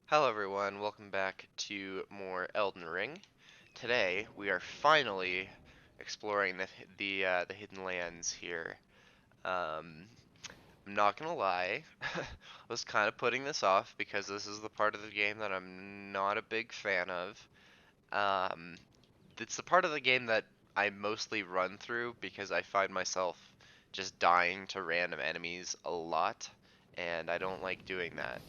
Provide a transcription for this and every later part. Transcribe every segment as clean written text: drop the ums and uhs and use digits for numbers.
Hello everyone, welcome back to more Elden Ring. Today we are finally exploring the hidden lands here. Um, I'm not gonna lie, I was kind of putting this off because this is the part of the game that I'm not a big fan of. Um, it's the part of the game that I mostly run through because I find myself just dying to random enemies a lot, and I don't like doing that,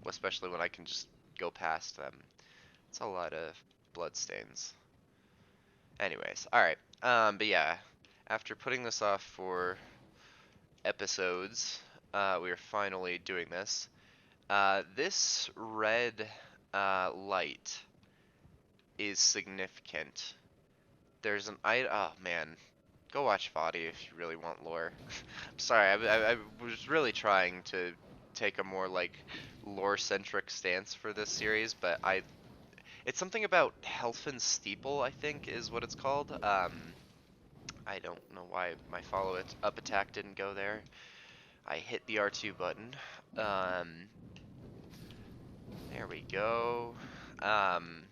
especially when I can just go past them. It's a lot of bloodstains. Anyways, alright. But yeah, after putting this off for episodes, we are finally doing this. This red light is significant. There's an oh man, go watch Vadi if you really want lore. I'm sorry, I was really trying to take a more like lore-centric stance for this series, but it's something about Helfin Steeple, I think, is what it's called. I don't know why my follow it up attack didn't go there. I hit the R2 button. Um, there we go. Um,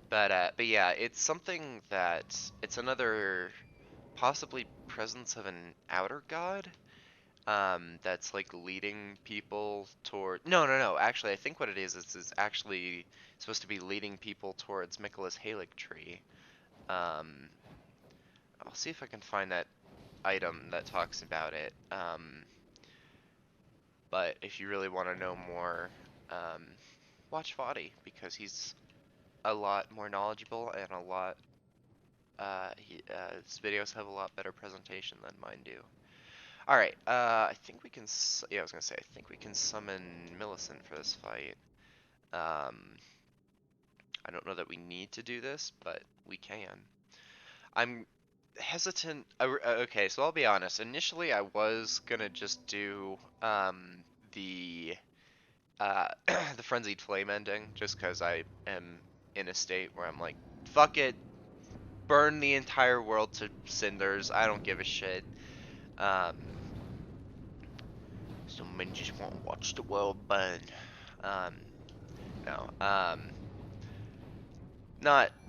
but yeah, it's something that it's another possibly presence of an outer god. That's like leading people toward. No. Actually, I think what it is actually supposed to be leading people towards Michaelis Halic Tree. Um, I'll see if I can find that item that talks about it. But if you really want to know more, um, watch Vadi because he's a lot more knowledgeable and a lot. His videos have a lot better presentation than mine do. All right. I think we can. Yeah, I was gonna say. I think we can summon Millicent for this fight. Um, I don't know that we need to do this, but we can. I'm hesitant. Okay, so I'll be honest. Initially, I was gonna just do the the frenzied flame ending, just because I am in a state where I'm like, fuck it, burn the entire world to cinders. I don't give a shit. Um, some men just want to watch the world burn. Um, no,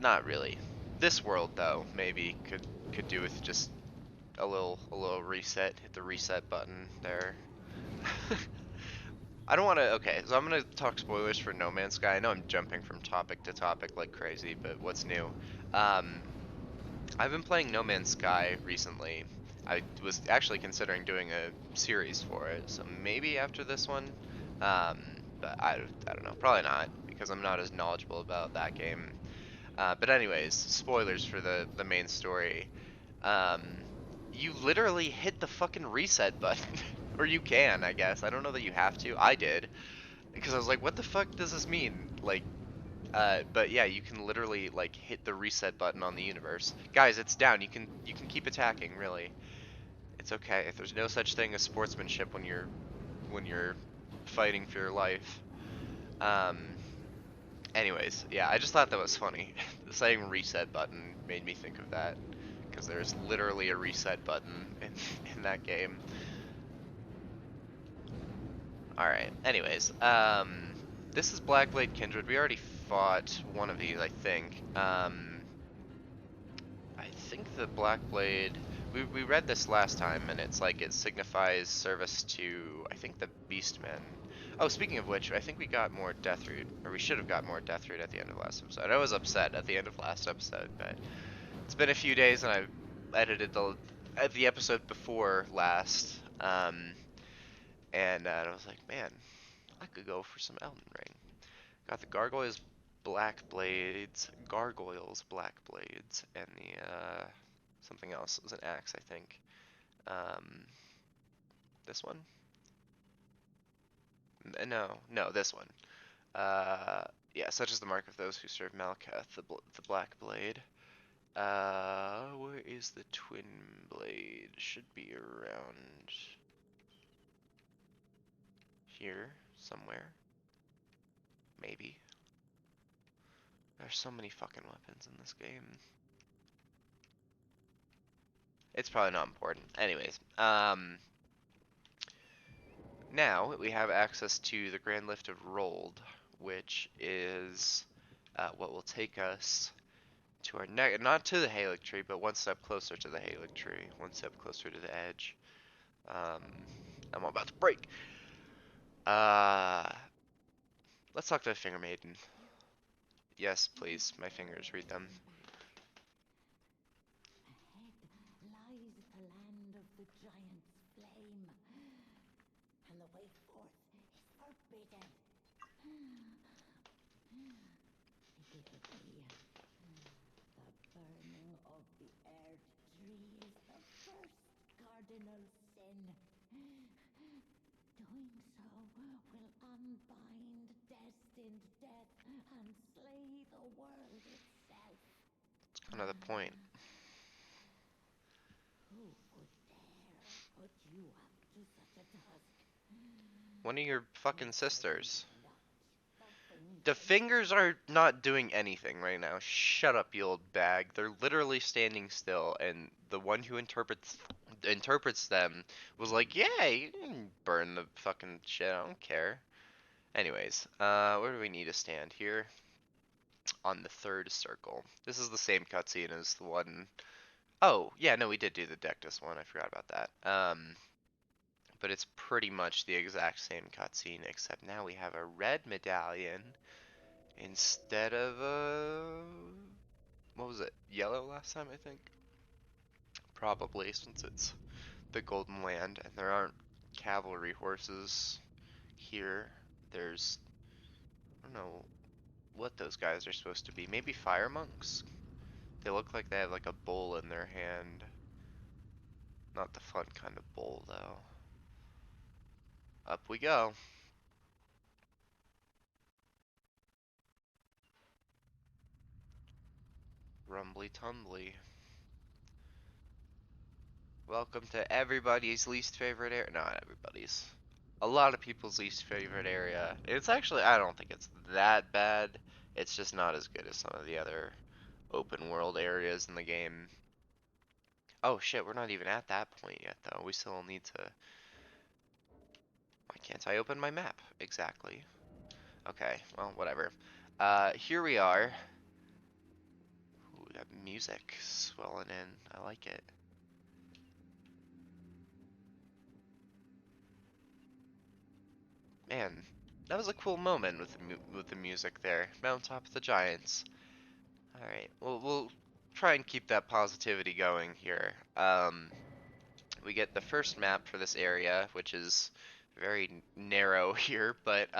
not really. This world though, maybe could do with just a little reset. Hit the reset button there. I don't want to. Okay, so I'm gonna talk spoilers for No Man's Sky. I know I'm jumping from topic to topic like crazy, but what's new? Um, I've been playing No Man's Sky recently. I was actually considering doing a series for it, so maybe after this one. Um, but I don't know. Probably not because I'm not as knowledgeable about that game. But anyways, spoilers for the main story. Um, you literally hit the fucking reset button. Or you can, I guess. I don't know that you have to. I did. Because I was like, what the fuck does this mean? Like, but yeah, you can literally, like, hit the reset button on the universe. Guys, it's down. You can keep attacking, really. It's okay. If there's no such thing as sportsmanship when you're fighting for your life. Um, anyways, yeah, I just thought that was funny. Saying reset button made me think of that. Because there's literally a reset button in that game. Alright, anyways, this is Blackblade Kindred. We already fought one of these, I think. I think the Blackblade, we read this last time, and it's like it signifies service to, I think, the Beastmen. Oh, speaking of which, I think we got more Deathroot, or we should have got more Deathroot at the end of last episode. I was upset at the end of last episode, but it's been a few days, and I've edited the episode before last, and I was like, man, I could go for some Elden Ring. Got the Gargoyles Black Blades, and the something else. It was an axe, I think. Um, this one? No, this one. Yeah, such is the mark of those who serve Malkath, the Black Blade. Where is the Twin Blade? Should be around here somewhere, maybe. There's so many fucking weapons in this game. It's probably not important. Anyways, Now we have access to the Grand Lift of Rold, which is what will take us to our next, not to the Halic tree, but one step closer to the Halic tree, one step closer to the edge. Um, I'm about to break. Uh, let's talk to the Finger Maiden. Yes, please. My fingers read them. Ahead lies the land of the giant's flame, and the way forth is forbidden. Little dear, the burning of the earth tree is the first cardinal sin. Doing so will unbind destined death and slay the world itself. It's kind of the point. Who would dare put you up to such a task? One of your fucking sisters. Not the The fingers. fingers are not doing anything right now. Shut up, you old bag. They're literally standing still, and the one who interprets them was like, "Yeah, you can burn the fucking shit. I don't care." Anyways, where do we need to stand here? On the third circle. This is the same cutscene as the one. Oh, yeah, no, we did do the Dectus one. I forgot about that. But it's pretty much the exact same cutscene, except now we have a red medallion instead of a, what was it? Yellow last time, I think. Probably, since it's the Golden Land and there aren't cavalry horses here. There's, I don't know what those guys are supposed to be. Maybe fire monks? They look like they have like a bowl in their hand. Not the fun kind of bowl, though. Up we go. Rumbly tumbly. Welcome to everybody's least favorite area. Not everybody's. A lot of people's least favorite area. It's actually, I don't think it's that bad. It's just not as good as some of the other open world areas in the game. Oh shit, we're not even at that point yet, though. We still need to... Why can't I open my map? Exactly. Okay, well, whatever. Here we are. Ooh, that music swelling in. I like it. Man, that was a cool moment with the music there. Mountaintop of the Giants. All right, well, we'll try and keep that positivity going here. We get the first map for this area, which is very narrow here, but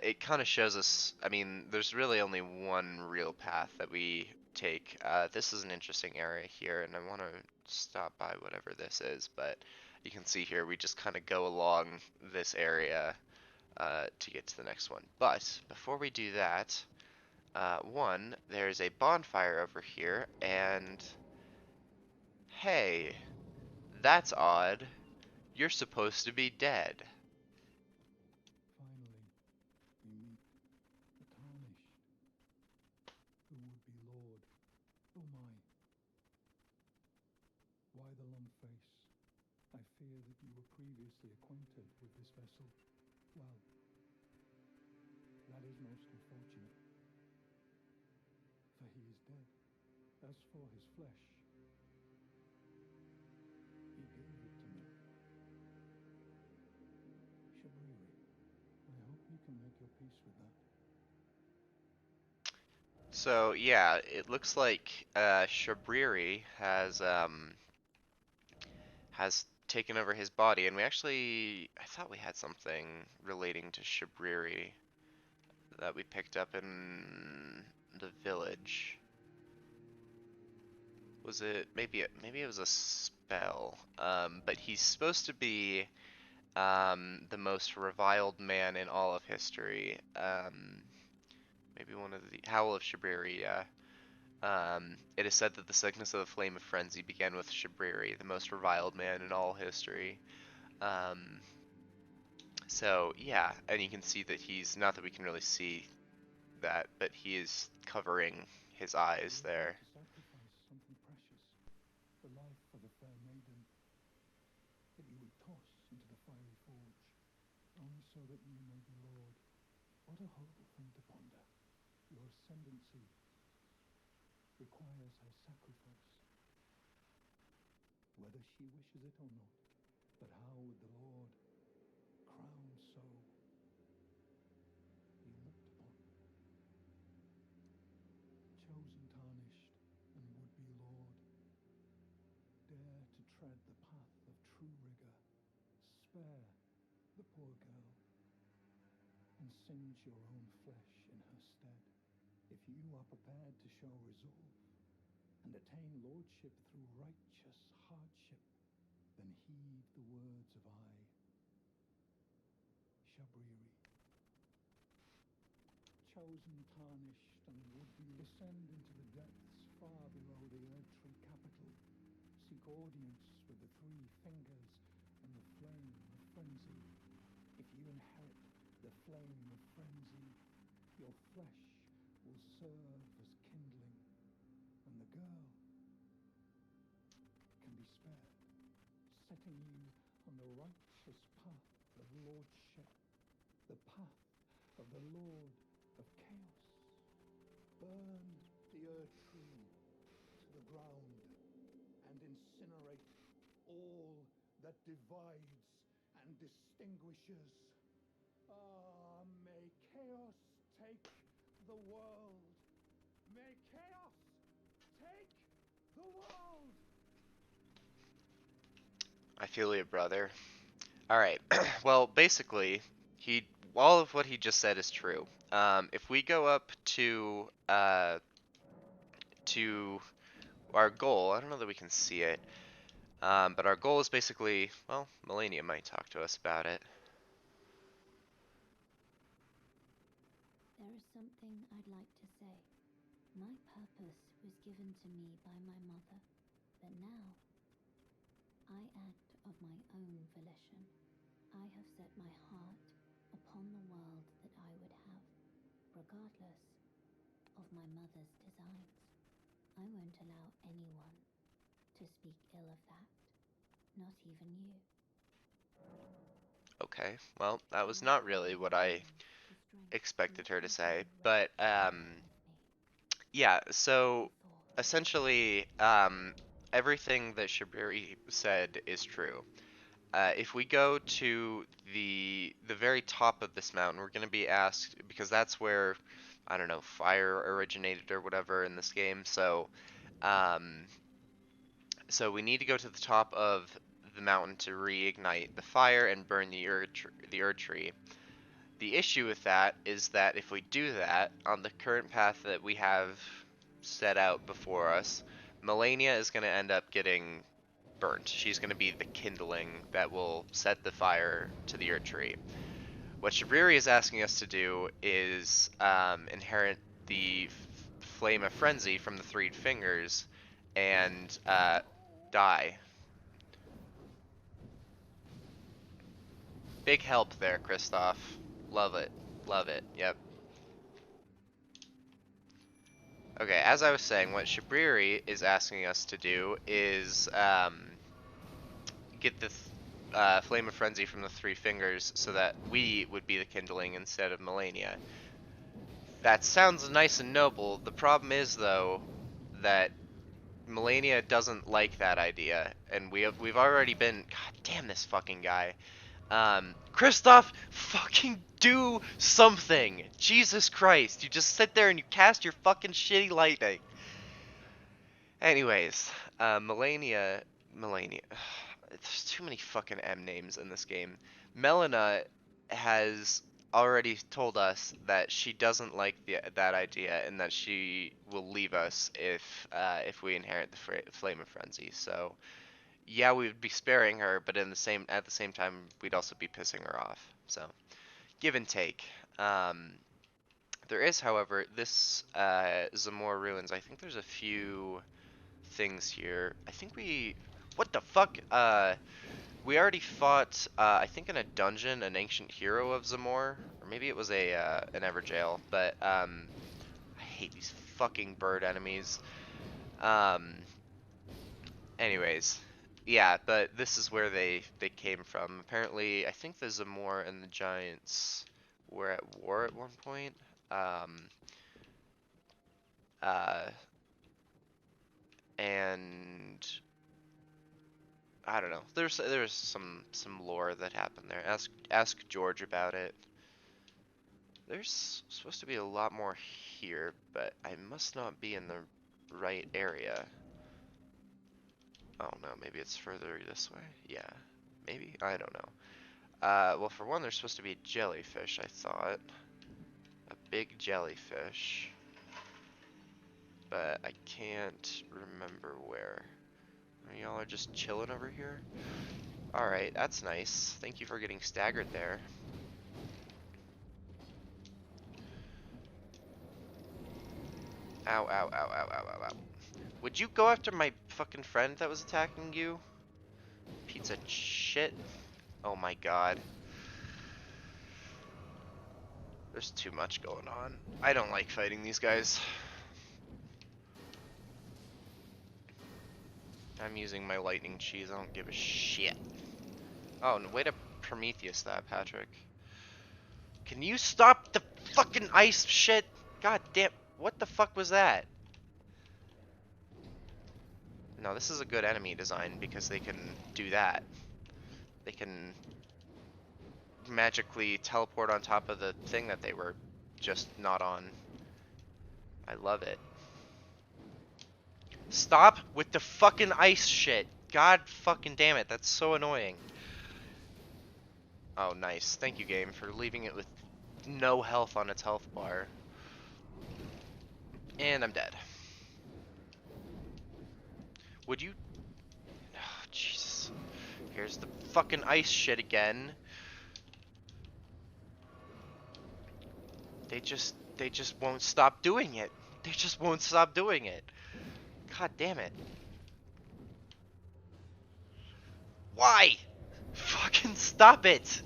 it kind of shows us. I mean, there's really only one real path that we take. This is an interesting area here, and I want to stop by whatever this is, but you can see here we just kind of go along this area to get to the next one. But before we do that, one, there's a bonfire over here, and hey, that's odd. You're supposed to be dead. Finally, we meet the Tarnished. Who would be Lord? Oh my. Why the long face? I fear that you were previously acquainted with this vessel. Well, that is most unfortunate, for he is dead. As for his flesh, he gave it to me. Shabriri, I hope you can make your peace with that. So yeah, it looks like Shabriri has taken over his body, and I thought we had something relating to Shabriri that we picked up in the village. Was it maybe it was a spell? But he's supposed to be the most reviled man in all of history. Maybe one of the Howl of Shabriri, yeah. It is said that the sickness of the flame of frenzy began with Shabriri, the most reviled man in all history. Um, so yeah, and you can see that he's, not that we can really see that, but he is covering his eyes You are there. about to sacrifice something precious, the life of a fair maiden, that you would toss into the fiery fall. a horrible thing to ponder. Your ascendancy requires her sacrifice, whether she wishes it or not. But how would the Lord, crowned so, be looked upon? Chosen, tarnished, and would-be Lord, dare to tread the path of true rigor. Spare the poor girl, and singe your own flesh in her stead. If you are prepared to show resolve and attain lordship through righteous hardship, then heed the words of I, Shabriri. Chosen, tarnished, and would-be, descend into the depths far below the Erdtree capital. Seek audience with the three fingers and the flame of frenzy. If you inherit the flame of frenzy, your flesh will serve as kindling, and the girl can be spared, setting you on the righteous path of lordship, the path of the Lord of Chaos. Burn the Erdtree to the ground and incinerate all that divides and distinguishes. Ah, may chaos take the world. May chaos take the world. I feel you, brother. Alright, well, basically, all of what he just said is true. If we go up to our goal, I don't know that we can see it, but our goal is basically, well, Melania might talk to us about it. There is something I'd like to say. My purpose was given to me by my mother, but now I act of my own volition. I have set my heart upon the world that I would have, regardless of my mother's designs. I won't allow anyone to speak ill of that, not even you. Okay, well, that was not really what I expected her to say, but, yeah, so, essentially, everything that Shabiri said is true. If we go to the very top of this mountain, we're going to be asked, because that's where, I don't know, fire originated or whatever in this game, um, so we need to go to the top of the mountain to reignite the fire and burn the Erd tree. The issue with that is that if we do that, on the current path that we have set out before us, Melania is going to end up getting burnt. She's going to be the kindling that will set the fire to the Erd tree. What Shabriri is asking us to do is inherit the flame of frenzy from the three fingers and die. Big help there, Kristoff. Love it. Love it. Yep. Okay, as I was saying, what Shabriri is asking us to do is get the Flame of Frenzy from the three fingers so that we would be the kindling instead of Melania. That sounds nice and noble. The problem is, though, that Melania doesn't like that idea, and we've already been. God damn this fucking guy. Kristoff, fucking do something! Jesus Christ, you just sit there and you cast your fucking shitty lightning. Anyways, Melania, there's too many fucking M names in this game. Melina has already told us that she doesn't like that idea and that she will leave us if we inherit the Flame of Frenzy. So, yeah, we would be sparing her, but at the same time, we'd also be pissing her off. So, give and take. There is, however, this Zamor ruins. I think there's a few things here. I think what the fuck? We already fought, I think in a dungeon, an ancient hero of Zamor, or maybe it was an Everjail. But I hate these fucking bird enemies. Um, Anyways, yeah, but this is where they came from. Apparently, I think the Zamor and the Giants were at war at one point. Uh, and I don't know. There's some lore that happened there. Ask George about it. There's supposed to be a lot more here, but I must not be in the right area. Oh no, maybe it's further this way. Yeah, maybe, I don't know. Well, for one, there's supposed to be a jellyfish, I thought. A big jellyfish. But I can't remember where. Y'all are just chilling over here? Alright, that's nice. Thank you for getting staggered there. Ow, ow, ow, ow, ow, ow, ow. Would you go after my fucking friend that was attacking you? Pizza shit. Oh my god. There's too much going on. I don't like fighting these guys. I'm using my lightning cheese. I don't give a shit. Oh, no, way to Prometheus that, Patrick. Can you stop the fucking ice shit? God damn. What the fuck was that? No, this is a good enemy design because they can do that. They can magically teleport on top of the thing that they were just not on. I love it. Stop with the fucking ice shit. God fucking damn it, that's so annoying. Oh, nice. Thank you, game, for leaving it with no health on its health bar. And I'm dead. Would you... Oh, Jesus. Here's the fucking ice shit again. They just won't stop doing it. They just won't stop doing it. God damn it. Why? Fucking stop it.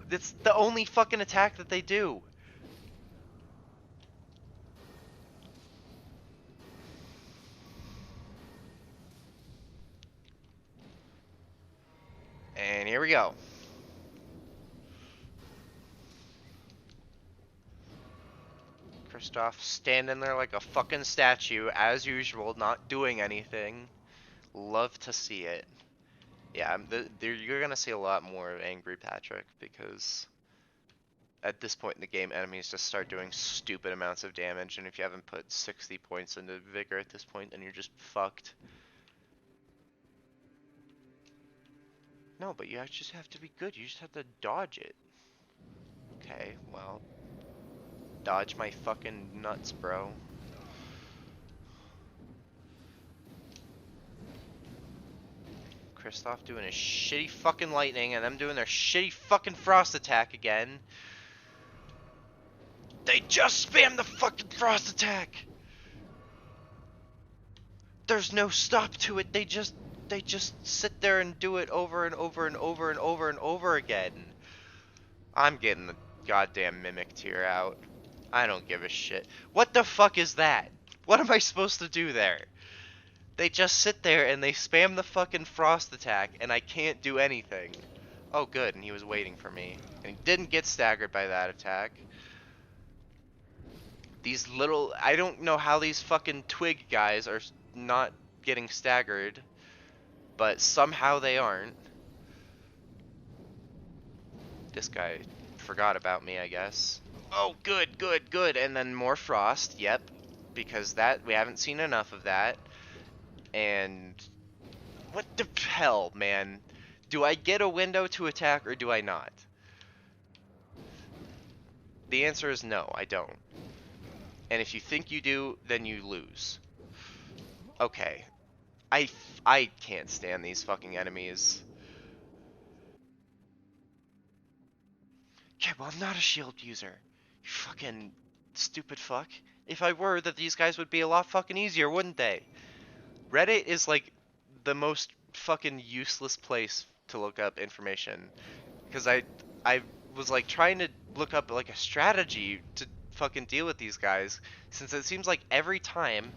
That's the only fucking attack that they do. And here we go. Kristoff standing there like a fucking statue, as usual, not doing anything. Love to see it. Yeah, you're gonna see a lot more of angry Patrick, because at this point in the game, enemies just start doing stupid amounts of damage, and if you haven't put 60 points into Vigor at this point, then you're just fucked. No, but you just have to be good. You just have to dodge it. Okay, well, dodge my fucking nuts, bro. Kristoff doing his shitty fucking lightning, and them doing their shitty fucking frost attack again. They just spam the fucking frost attack! There's no stop to it, they just sit there and do it over and over and over and over and over again. I'm getting the goddamn mimic tier out. I don't give a shit. What the fuck is that? What am I supposed to do there? They just sit there and they spam the fucking frost attack, and I can't do anything. Oh good, and he was waiting for me. And he didn't get staggered by that attack. These little... I don't know how these fucking twig guys are not getting staggered, but somehow they aren't. This guy forgot about me, I guess. Oh, good, good, good. And then more frost. Yep. Because that... we haven't seen enough of that. And... what the hell, man? Do I get a window to attack or do I not? The answer is no, I don't. And if you think you do, then you lose. Okay. I can't stand these fucking enemies. Okay, well, I'm not a shield user. You fucking stupid fuck. If I were, that these guys would be a lot fucking easier, wouldn't they? Reddit is like the most fucking useless place to look up information. Because I was like trying to look up like a strategy to fucking deal with these guys, since it seems like every time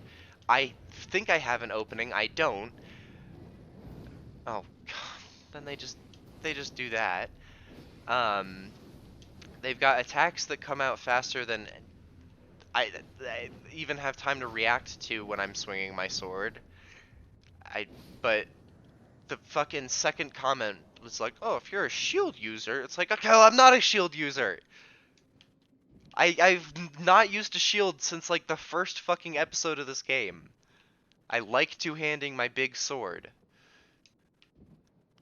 I think I have an opening, I don't. Oh god, then they just do that. They've got attacks that come out faster than I even have time to react to when I'm swinging my sword. I but the fucking second comment was like, "Oh, if you're a shield user," it's like, "Okay, well, I'm not a shield user. I've not used a shield since like the first fucking episode of this game. I like two-handing my big sword."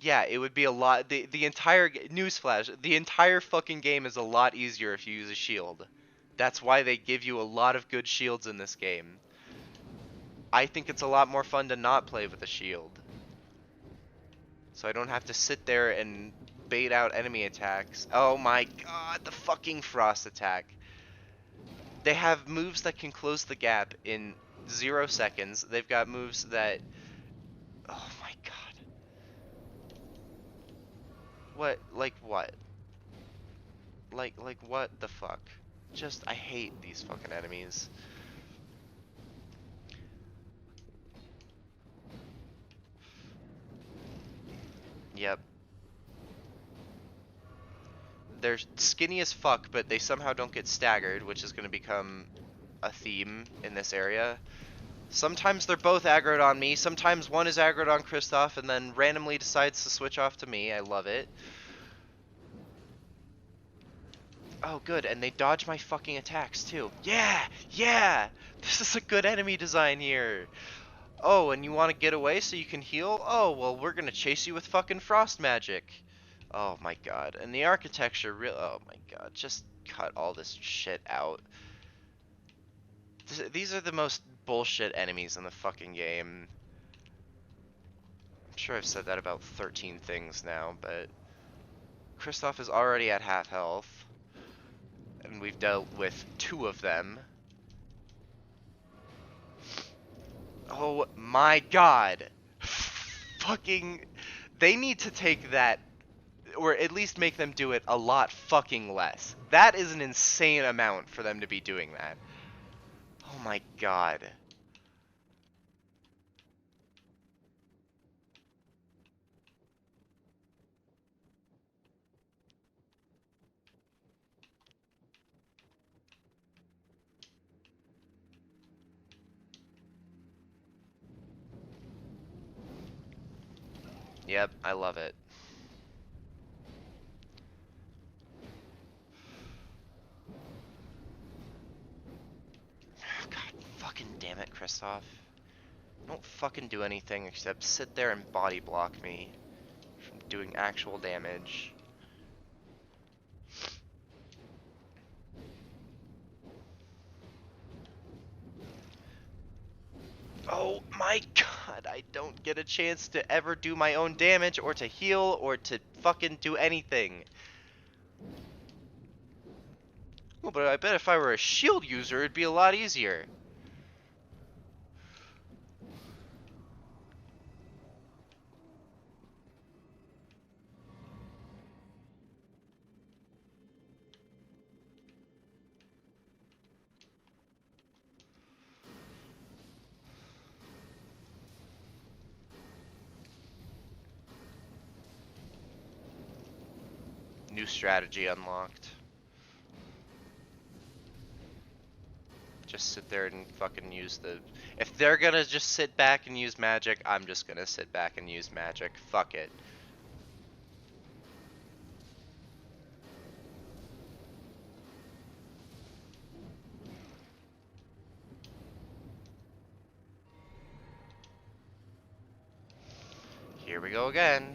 Yeah, it would be a lot. The entire newsflash, the entire fucking game is a lot easier if you use a shield. That's why they give you a lot of good shields in this game. I think it's a lot more fun to not play with a shield. So I don't have to sit there and bait out enemy attacks. Oh my god, the fucking frost attack. They have moves that can close the gap in 0 seconds. They've got moves that... Oh my god. What? Like what? Like what the fuck? Just, I hate these fucking enemies. Yep. They're skinny as fuck, but they somehow don't get staggered, which is going to become a theme in this area. Sometimes they're both aggroed on me, sometimes one is aggroed on Kristoff and then randomly decides to switch off to me. I love it. Oh good, and they dodge my fucking attacks too. Yeah! Yeah! This is a good enemy design here. Oh, and you want to get away so you can heal? Oh, well, we're gonna chase you with fucking frost magic. Oh my god. And the architecture real oh my god, just cut all this shit out. These are the most bullshit enemies in the fucking game. I'm sure I've said that about 13 things now, but Kristoff is already at half health, and we've dealt with 2 of them. Oh my god. Fucking... They need to take that, or at least make them do it a lot fucking less. That is an insane amount for them to be doing that. Oh my god. Yep, I love it. God fucking damn it, Kristoff. Don't fucking do anything except sit there and body block me from doing actual damage. Oh my god, I don't get a chance to ever do my own damage or to heal or to fucking do anything. Well, but I bet if I were a shield user, it'd be a lot easier. New strategy unlocked. Just sit there and fucking use the... If they're gonna just sit back and use magic, I'm just gonna sit back and use magic. Fuck it. Here we go again.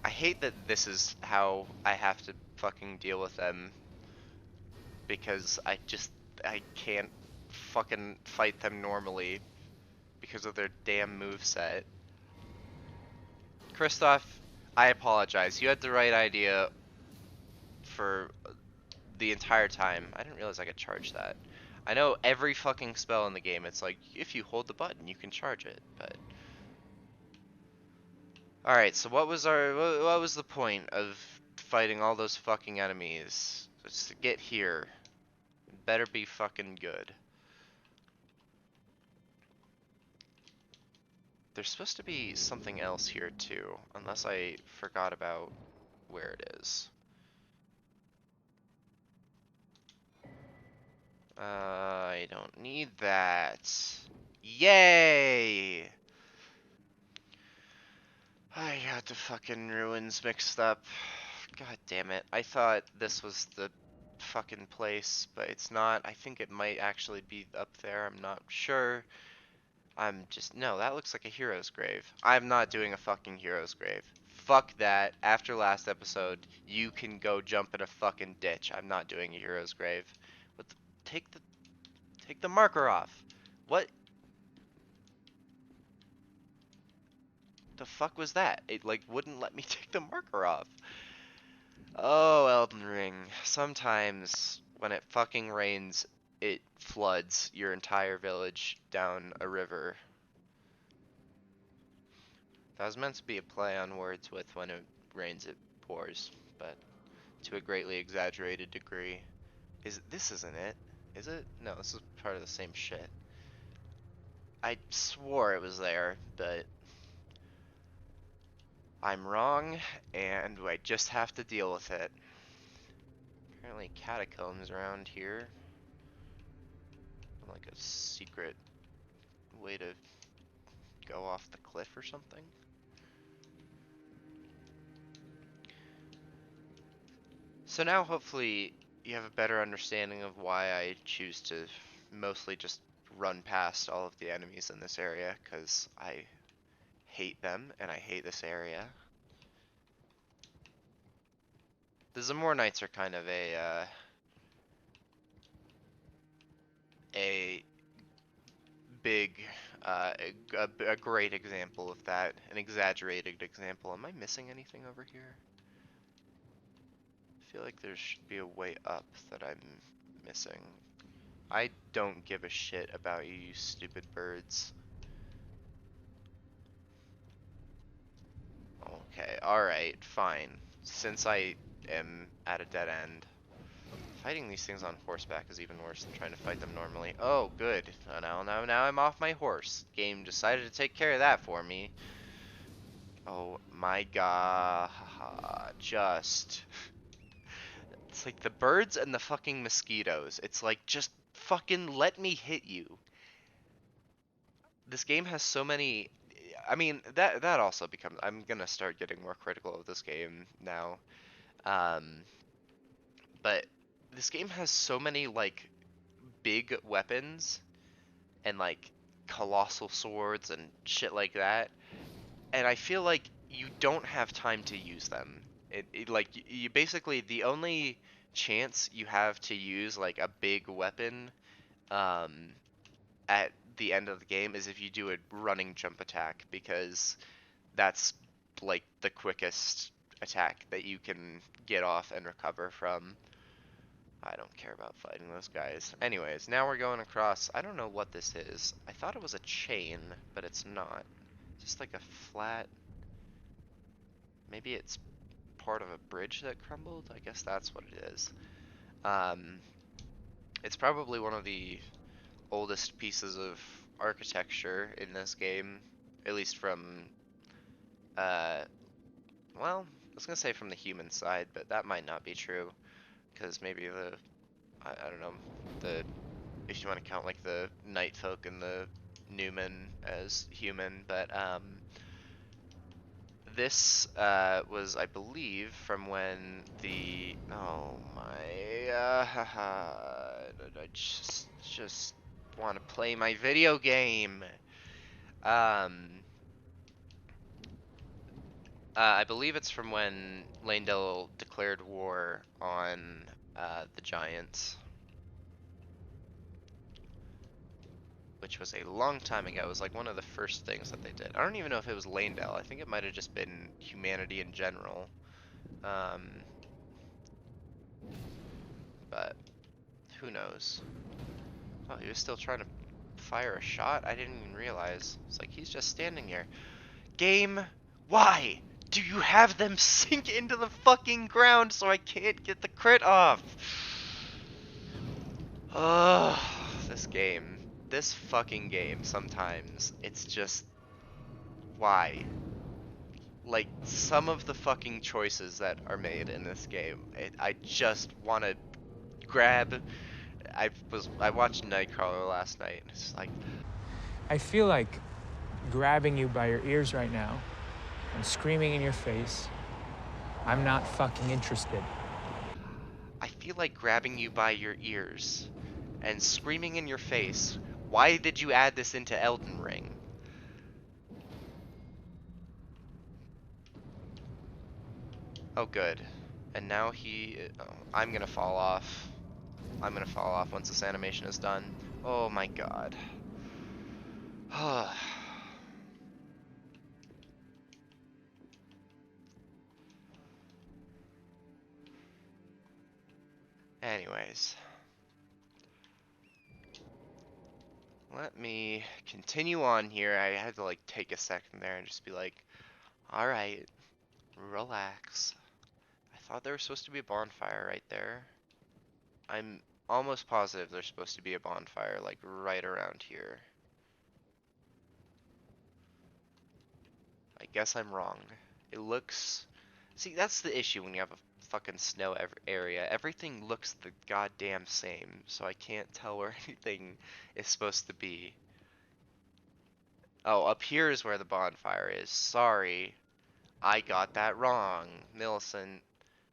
I hate that this is how I have to fucking deal with them, because I can't fucking fight them normally because of their damn moveset. Kristoff, I apologize. You had the right idea for the entire time. I didn't realize I could charge that. I know every fucking spell in the game, it's like, if you hold the button, you can charge it, but... Alright, so what was the point of fighting all those fucking enemies? Just to get here. It better be fucking good. there's supposed to be something else here too, unless I forgot about where it is. I don't need that. Yay! I got the fucking ruins mixed up. God damn it. I thought this was the fucking place, but it's not. I think it might actually be up there. I'm not sure. No, that looks like a hero's grave. I'm not doing a fucking hero's grave. Fuck that. After last episode, you can go jump in a fucking ditch. I'm not doing a hero's grave. What the, take the marker off. What the fuck was that? It like wouldn't let me take the marker off. Oh, Elden Ring. Sometimes when it fucking rains, it floods your entire village down a river. That was meant to be a play on words with when it rains, it pours, but to a greatly exaggerated degree. This isn't it? Is it? No, this is part of the same shit. I swore it was there, but I'm wrong, and I just have to deal with it. Apparently catacombs around here. Like a secret way to go off the cliff or something. So now hopefully you have a better understanding of why I choose to mostly just run past all of the enemies in this area, because I hate them and I hate this area. The Zamor Knights are kind of a big, a great example of that, an exaggerated example. Am I missing anything over here? I feel like there should be a way up that I'm missing. I don't give a shit about you, you stupid birds. Okay, alright, fine. Since I am at a dead end, fighting these things on horseback is even worse than trying to fight them normally. Oh, good. Now I'm off my horse. Game decided to take care of that for me. Oh my god. Just... It's like the birds and the fucking mosquitoes. It's like, just fucking let me hit you. This game has so many... I mean, that also becomes... I'm gonna start getting more critical of this game now. But this game has so many, like, big weapons and, like, colossal swords and shit like that. And I feel like you don't have time to use them. Like, you basically... The only chance you have to use, like, a big weapon at the end of the game is if you do a running jump attack, because that's like the quickest attack that you can get off and recover from. I don't care about fighting those guys. Anyways, now we're going across. I don't know what this is. I thought it was a chain, but it's not. It's just like a flat... Maybe it's part of a bridge that crumbled? I guess that's what it is. It's probably one of the oldest pieces of architecture in this game, at least from, well, I was gonna say from the human side, but that might not be true, because maybe I don't know, if you want to count like the night folk and the Newman as human, but, this, was, I believe, from when oh my, I just want to play my video game. I believe it's from when Leyndell declared war on the Giants, which was a long time ago. It was like one of the first things that they did. I don't even know if it was Leyndell. I think it might have just been humanity in general. But who knows? Oh, he was still trying to fire a shot? I didn't even realize. It's like he's just standing here. Game, why do you have them sink into the fucking ground so I can't get the crit off? Ugh, this game. This fucking game, sometimes, it's just... why? Like, some of the fucking choices that are made in this game, I just want to grab. I watched Nightcrawler last night, and it's like, I feel like grabbing you by your ears right now and screaming in your face, I'm not fucking interested. I feel like grabbing you by your ears and screaming in your face, why did you add this into Elden Ring? Oh, good. And now oh, I'm gonna fall off. I'm gonna fall off once this animation is done. Oh my god. Anyways. Let me continue on here. I had to like take a second there and just be like, alright, relax. I thought there was supposed to be a bonfire right there. I'm almost positive there's supposed to be a bonfire like right around here. I guess I'm wrong. It looks... See, that's the issue when you have a fucking snow area. Everything looks the goddamn same, so I can't tell where anything is supposed to be. Oh, up here is where the bonfire is. Sorry. I got that wrong. Millicent,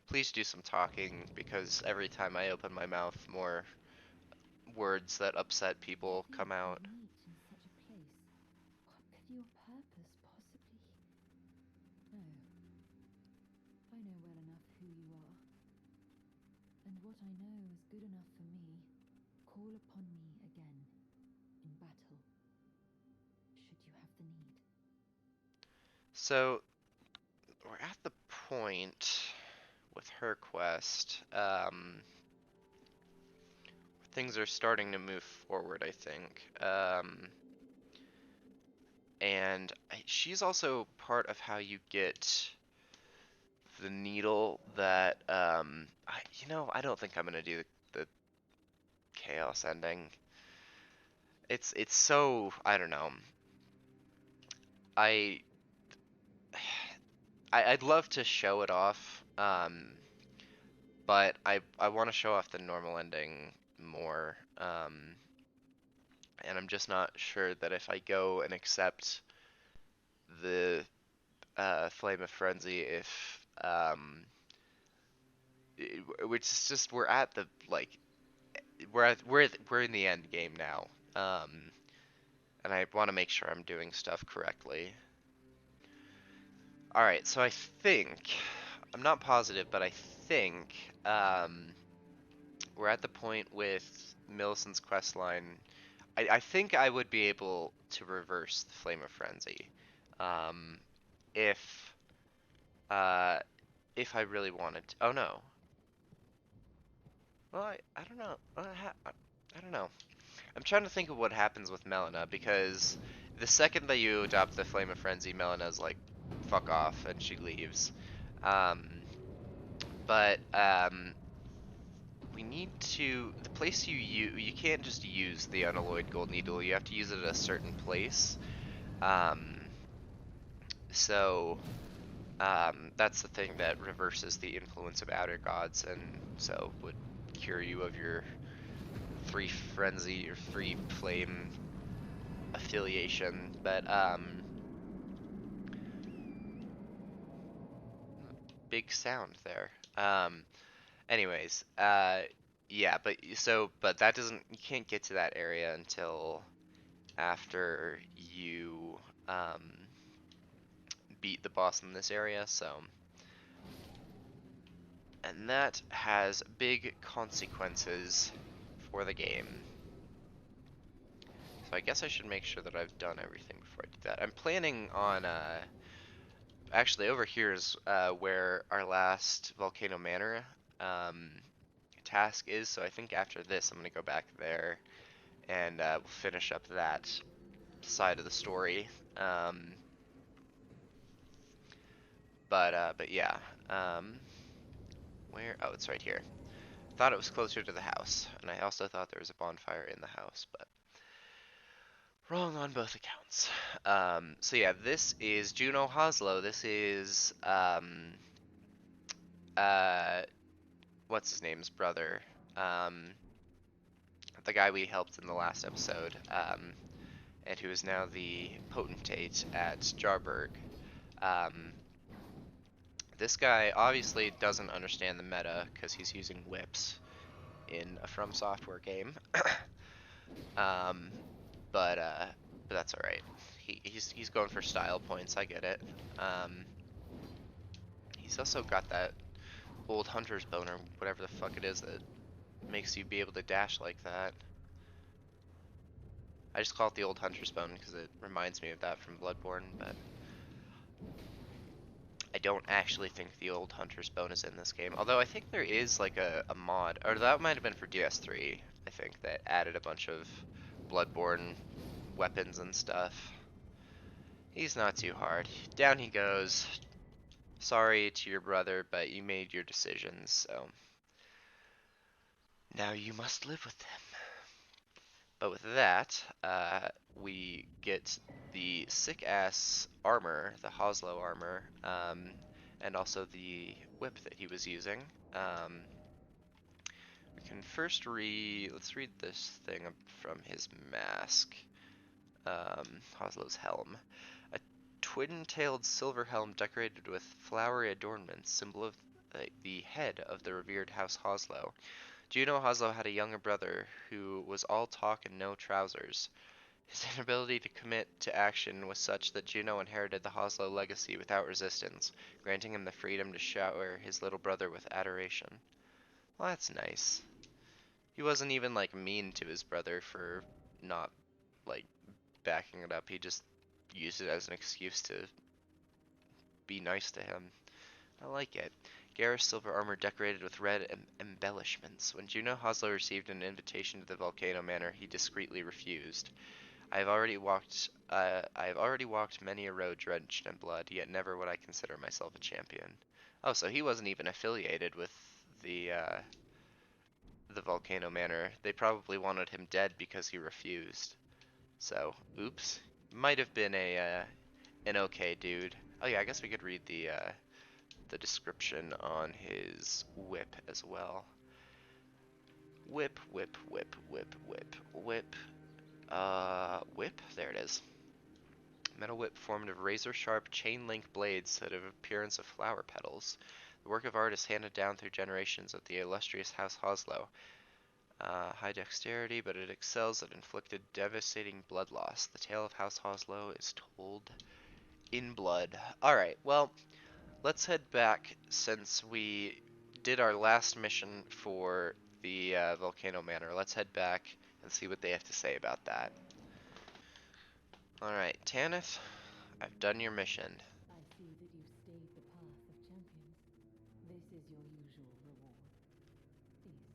please do some talking, because every time I open my mouth, more words that upset people come out. Meet in such a place. What could your purpose possibly? No. I know well enough who you are. And what I know is good enough for me. Call upon me again, in battle, should you have the need. So, we're at the point with her quest. Things are starting to move forward, I think. And she's also part of how you get the needle that, I don't think I'm gonna do the chaos ending. It's so, I don't know. I, I'd love to show it off, but I want to show off the normal ending more, and I'm just not sure that if I go and accept the Flame of Frenzy, if which is just we're at the like we're in the end game now, and I want to make sure I'm doing stuff correctly. All right, so I think I'm not positive, but I think we're at the point with Millicent's quest line. I think I would be able to reverse the Flame of Frenzy, um, if uh, if I really wanted to. Oh no. Well, I don't know. I don't know. I'm trying to think of what happens with Melina, because the second that you adopt the Flame of Frenzy, Melina's like, fuck off, and she leaves. Um, but we need to, the place you can't just use the unalloyed gold needle, you have to use it at a certain place. Um, so, that's the thing that reverses the influence of outer gods, and so would cure you of your 3 frenzy or 3 flame affiliation. But big sound there. Anyways, yeah, but that doesn't, you can't get to that area until after you beat the boss in this area. So, and that has big consequences for the game. So I guess I should make sure that I've done everything before I do that. I'm planning on, actually over here is where our last Volcano Manor task is, so I think after this I'm going to go back there and we'll finish up that side of the story. But yeah, where, oh, it's right here. Thought it was closer to the house, and I also thought there was a bonfire in the house, but Wrong on both accounts. So yeah, this is Juno Hoslow. This is uh, what's his name's brother? Um, the guy we helped in the last episode, and who is now the potentate at Jarburg. Um, this guy obviously doesn't understand the meta because he's using whips in a From Software game. um, but that's all right. He's going for style points. I get it. Um, he's also got that old hunter's bone or whatever the fuck it is that makes you be able to dash like that. I just call it the old hunter's bone because it reminds me of that from Bloodborne, but I don't actually think the old hunter's bone is in this game. Although I think there is like a mod, or that might have been for DS3, I think, that added a bunch of Bloodborne weapons and stuff. He's not too hard. Down he goes. Sorry to your brother, but you made your decisions, so now you must live with them. But with that, we get the sick-ass armor, the Hoslow armor, and also the whip that he was using. We can first let's read this thing from his mask. Hoslow's helm. A twin-tailed silver helm decorated with flowery adornments, symbol of the head of the revered House Hoslow. Juno Hoslow had a younger brother who was all talk and no trousers. His inability to commit to action was such that Juno inherited the Hoslow legacy without resistance, granting him the freedom to shower his little brother with adoration. Well, that's nice. He wasn't even, like, mean to his brother for not, like, backing it up. He just used it as an excuse to be nice to him. I like it. Garrus' silver armor decorated with red embellishments. When Juno Hoslow received an invitation to the Volcano Manor, he discreetly refused. I have already walked many a road drenched in blood, yet never would I consider myself a champion. Oh, so he wasn't even affiliated with the Volcano Manor. They probably wanted him dead because he refused. So, oops. Might have been an okay dude. Oh yeah, I guess we could read the description on his whip as well. Whip, whip, whip, whip, whip, whip. Whip? There it is. Metal whip formed of razor-sharp, chain-link blades that have appearance of flower petals. The work of art is handed down through generations of the illustrious House Hoslow. High dexterity, but it excels at inflicted devastating blood loss. The tale of House Hoslow is told in blood. Alright, well, let's head back since we did our last mission for the Volcano Manor. Let's head back and see what they have to say about that. Alright, Tanith, I've done your mission. I see that you've stayed the path of champions. This is your usual reward. Please,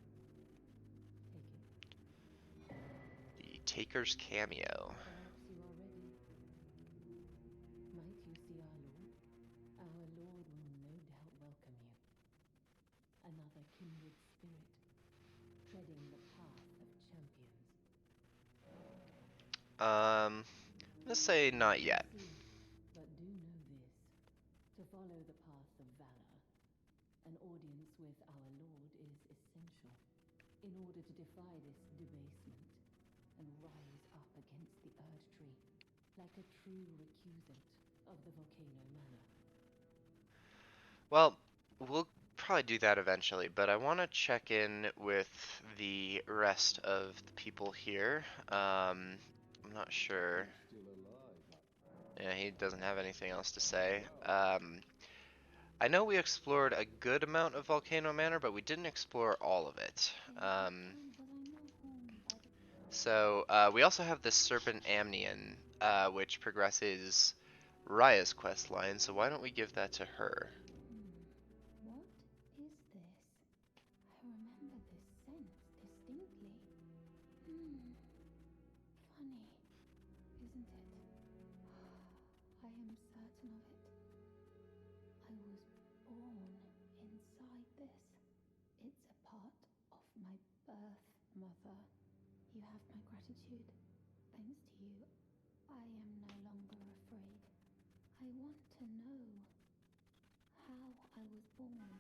take it. The Taker's Cameo. Perhaps you are ready. Might you see our Lord? Our Lord will no doubt welcome you. Another kindred spirit, treading the path of champions. Let's say not yet. But do know this. To follow the path of valor, an audience with our Lord is essential in order to defy this debasement and rise up against the Erd Tree like a true recusant of the Volcano Manor. Well, we'll probably do that eventually, but I want to check in with the rest of the people here. I'm not sure. Yeah, he doesn't have anything else to say. I know we explored a good amount of Volcano Manor, but we didn't explore all of it. We also have this Serpent Amnion, which progresses Raya's quest line, so why don't we give that to her? What is this? I remember this scent distinctly. Funny, isn't it? I am certain of it. I was born inside this. It's a part of my birth, Mother. You have my gratitude. Thanks to you, am no longer afraid. I want to know how I was born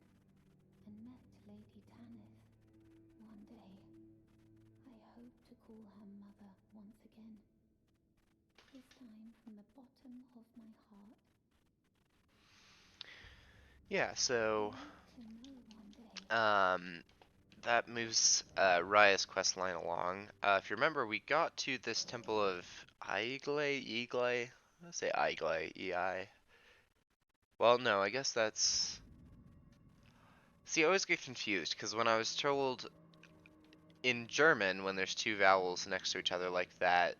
and met Lady Tanith. One day, I hope to call her mother once again. This time from the bottom of my heart. Yeah, so I want to know one day. that moves Raya's quest line along. If you remember, we got to this temple of Igle. Let's say Igle, E-I. Well, no, I guess that's. See, I always get confused because when I was told in German, when there's two vowels next to each other like that,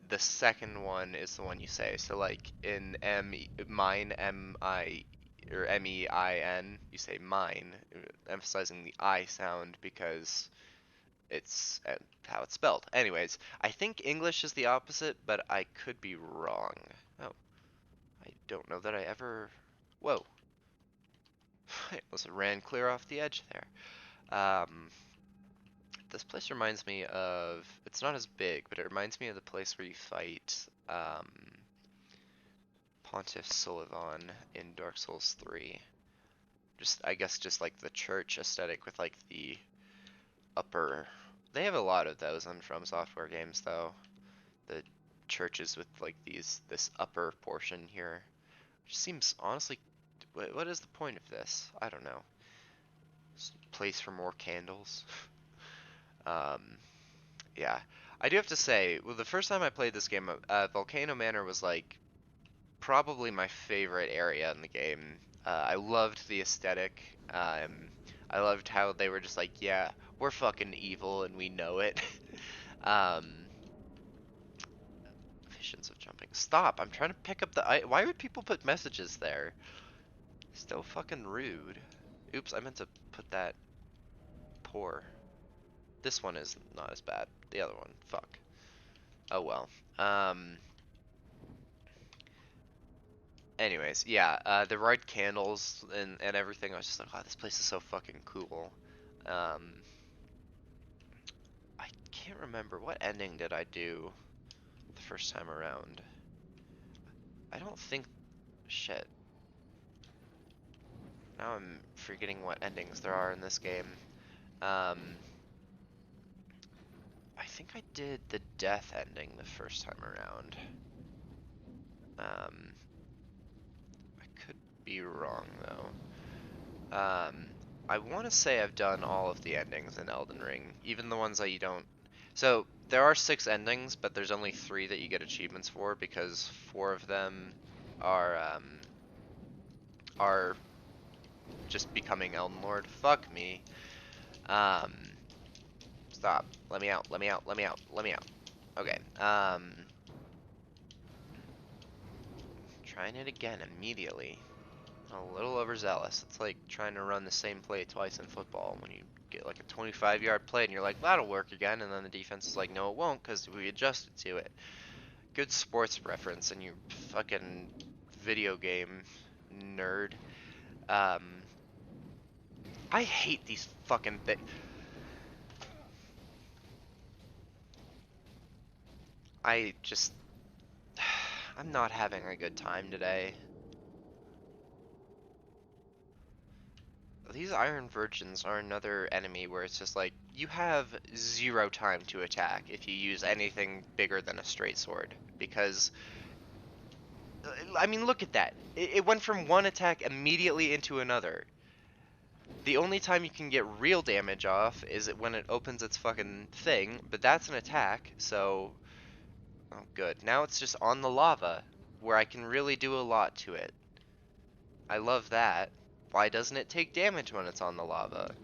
the second one is the one you say. So like in mine, M-I, or M-E-I-N, you say mine, emphasizing the I sound because it's how it's spelled. Anyways, I think English is the opposite, but I could be wrong. Oh, I don't know that I ever. Whoa. I almost ran clear off the edge there. This place reminds me of. It's not as big, but it reminds me of the place where you fight Pontiff Sulyvahn in Dark Souls 3. Just, I guess, just like the church aesthetic with like the upper. They have a lot of those on From Software games, though. The churches with like this upper portion here, which seems honestly. What is the point of this? I don't know. Place for more candles. Yeah. I do have to say, well, the first time I played this game, Volcano Manor was like probably my favorite area in the game. I loved the aesthetic. I loved how they were just like, yeah, we're fucking evil and we know it. um, Visions of jumping. Stop! I'm trying to pick up the. Why would people put messages there? Still fucking rude. Oops, I meant to put that. Poor. This one is not as bad. The other one, fuck. Oh well. Anyways, yeah, the red candles and everything, I was just like, oh, this place is so fucking cool. I can't remember, what ending did I do the first time around? I don't think, shit. Now I'm forgetting what endings there are in this game. I think I did the death ending the first time around. I could be wrong though. I want to say I've done all of the endings in Elden Ring, even the ones that you don't. So there are 6 endings, but there's only 3 that you get achievements for because 4 of them are just becoming Elden Lord. Fuck me. Stop. Let me out. Let me out. Let me out. Let me out. Okay. Trying it again immediately. A little overzealous. It's like trying to run the same play twice in football when you get like a 25-yard play and you're like, that'll work again, and then the defense is like, no, it won't because we adjusted to it. Good sports reference, and you fucking video game nerd. I hate these fucking things. I'm not having a good time today. These Iron Virgins are another enemy where it's just like, you have 0 time to attack if you use anything bigger than a straight sword. Because, I mean, look at that. It went from one attack immediately into another. The only time you can get real damage off is when it opens its fucking thing, but that's an attack, so. Oh, good. Now it's just on the lava, where I can really do a lot to it. I love that. Why doesn't it take damage when it's on the lava?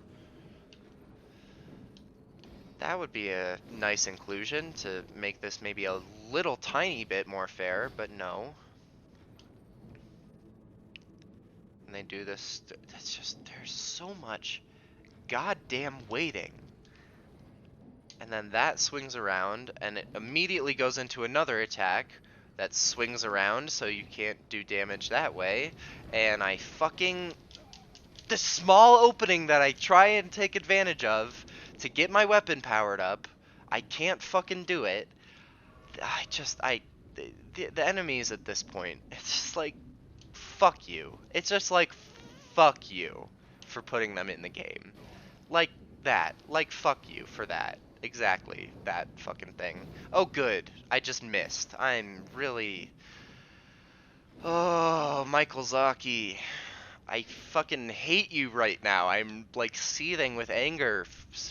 That would be a nice inclusion to make this maybe a little tiny bit more fair, but no. And they do this. That's just, there's so much goddamn waiting. And then that swings around, and it immediately goes into another attack that swings around, so you can't do damage that way. And I fucking. The small opening that I try and take advantage of to get my weapon powered up, I can't fucking do it. the enemies at this point, it's just like, fuck you. It's just like, fuck you for putting them in the game. Like that. Like, fuck you for that. Exactly. That fucking thing. Oh, good. I just missed. I'm really... Oh, Michael Zaki. I fucking hate you right now. I'm like seething with anger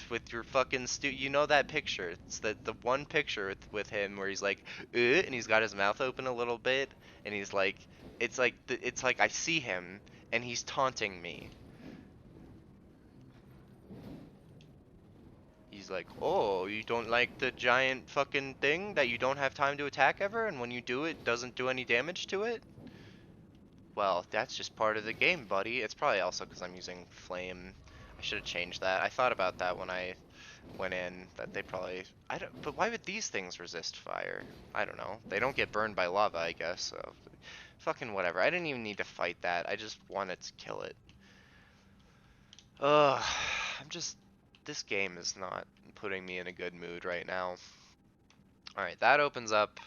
with your fucking you know that picture? It's the one picture with him where he's like, and he's got his mouth open a little bit, and he's like, it's like I see him, and he's taunting me. He's like, oh, you don't like the giant fucking thing that you don't have time to attack ever, and when you do it, doesn't do any damage to it? Well, that's just part of the game, buddy. It's probably also because I'm using flame. I should have changed that. I thought about that when I went in, that they probably... I don't... But why would these things resist fire? I don't know. They don't get burned by lava, I guess, so... Fucking whatever. I didn't even need to fight that. I just wanted to kill it. Ugh. I'm just... This game is not putting me in a good mood right now. Alright, that opens up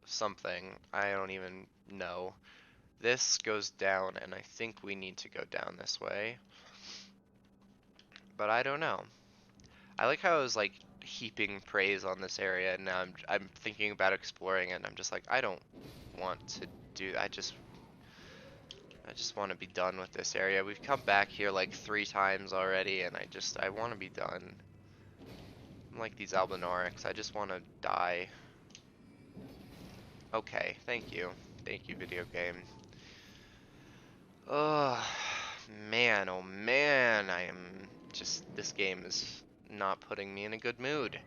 something. I don't even know. This goes down, and I think we need to go down this way. But I don't know. I like how I was like heaping praise on this area, and now I'm thinking about exploring it, and I'm just like, I don't want to do that. I just want to be done with this area. We've come back here like 3 times already, and I want to be done. I'm like these Albinorics. I just want to die. Okay, thank you. Thank you, video game. Oh man, oh man, I am just, this game is not putting me in a good mood.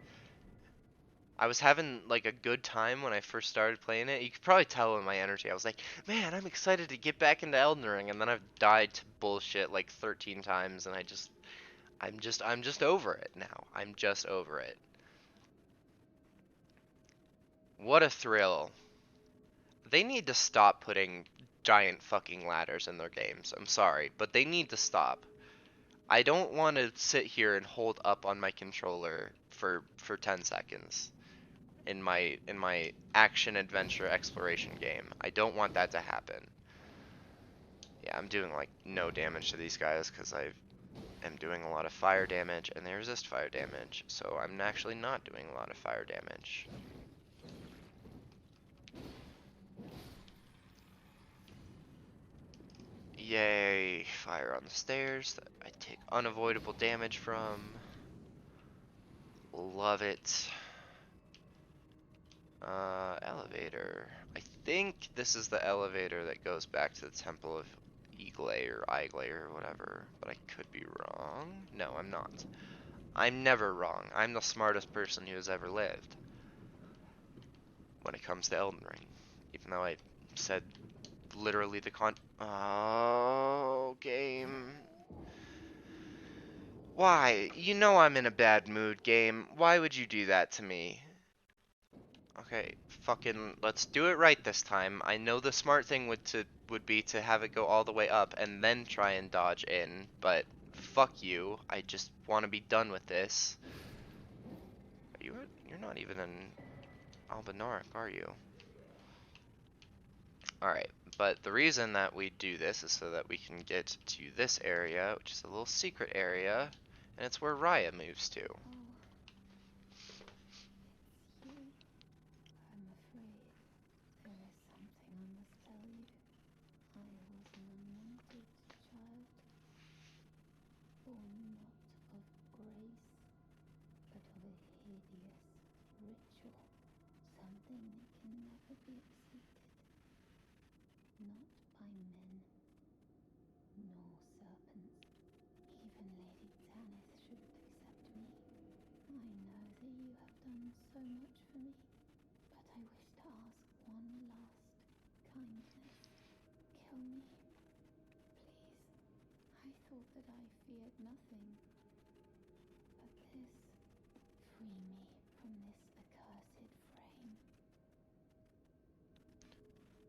I was having like a good time when I first started playing it. You could probably tell in my energy. I was like, man, I'm excited to get back into Elden Ring, and then I've died to bullshit like 13 times, and I'm just over it now. I'm just over it. What a thrill. They need to stop putting giant fucking ladders in their games. I'm sorry, but they need to stop. I don't want to sit here and hold up on my controller for 10 seconds in my action adventure exploration game. I don't want that to happen. Yeah, I'm doing like no damage to these guys because I am doing a lot of fire damage, and they resist fire damage, so I'm actually not doing a lot of fire damage. Yay, fire on the stairs that I take unavoidable damage from. Love it. Elevator. I think this is the elevator that goes back to the Temple of Eagle or Iglay or whatever, but I could be wrong. No, I'm not. I'm never wrong. I'm the smartest person who has ever lived when it comes to Elden Ring. Even though I said literally the Oh, game. Why? You know I'm in a bad mood, game. Why would you do that to me? Okay, fucking, let's do it right this time. I know the smart thing would be to have it go all the way up and then try and dodge in, but fuck you. I just want to be done with this. You're not even an Albinoric, are you? Alright, but the reason that we do this is so that we can get to this area, which is a little secret area, and it's where Raya moves to.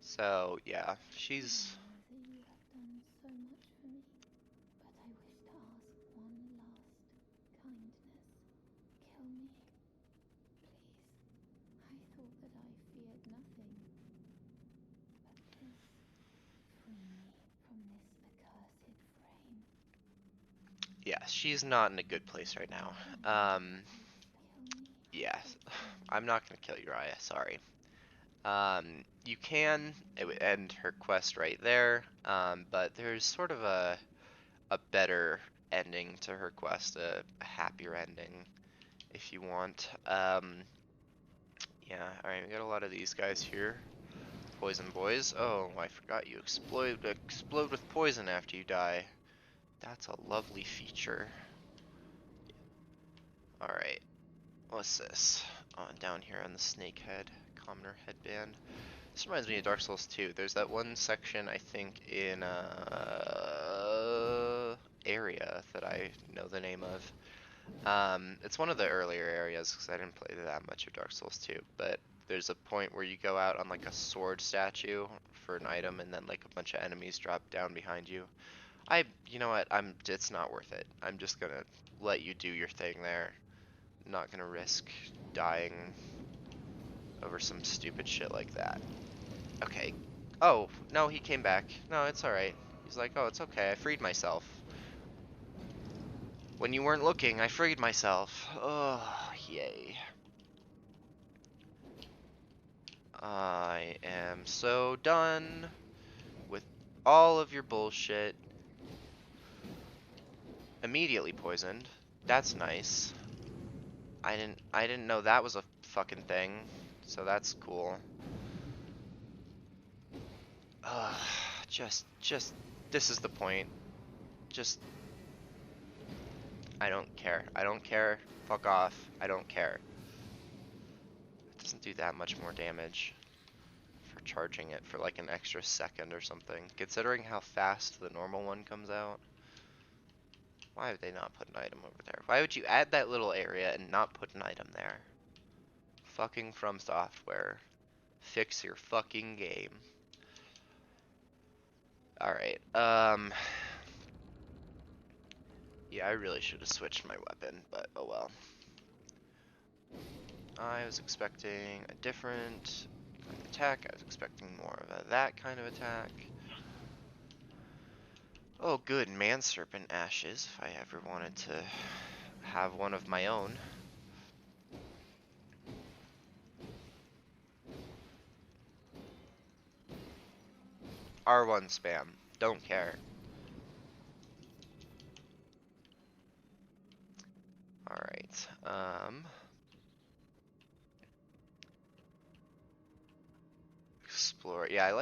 So, yeah, she's... Yeah, she's not in a good place right now. Yeah, I'm not gonna kill Uriah, sorry. You can, it would end her quest right there, but there's sort of a better ending to her quest, a happier ending, if you want. Yeah, alright, we got a lot of these guys here. Poison boys. Oh, I forgot you explode with poison after you die. That's a lovely feature. Alright, what's this? Oh, down here on the snakehead, commoner headband. This reminds me of Dark Souls 2. There's that one section, I think, in area that I know the name of. It's one of the earlier areas because I didn't play that much of Dark Souls 2, but there's a point where you go out on like a sword statue for an item and then like a bunch of enemies drop down behind you. You know what, it's not worth it. I'm just gonna let you do your thing there. I'm not gonna risk dying over some stupid shit like that. Okay. Oh, no, he came back. No, it's alright. He's like, oh, it's okay, I freed myself. When you weren't looking, I freed myself. Oh, yay. I am so done with all of your bullshit. Immediately poisoned. That's nice. I didn't know that was a fucking thing. So that's cool. Ugh, this is the point. Just, I don't care. I don't care. Fuck off. I don't care. It doesn't do that much more damage for charging it for like an extra second or something. Considering how fast the normal one comes out. Why would they not put an item over there? Why would you add that little area and not put an item there? Fucking From Software. Fix your fucking game. Alright, yeah, I really should have switched my weapon, but oh well. I was expecting a different kind of attack. I was expecting more of that kind of attack. Oh good, man serpent ashes, if I ever wanted to have one of my own. R1 spam, don't care. Alright, explore. Yeah, I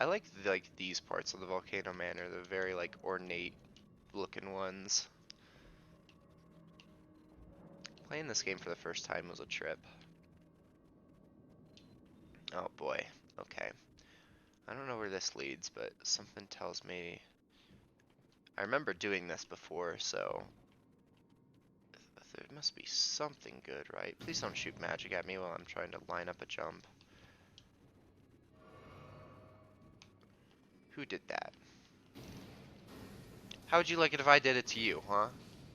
like these parts of the Volcano Manor, the very like ornate looking ones. Playing this game for the first time was a trip. Oh boy. Okay. I don't know where this leads, but something tells me I remember doing this before, so there must be something good, right? Please don't shoot magic at me while I'm trying to line up a jump. Who did that? How would you like it if I did it to you, huh?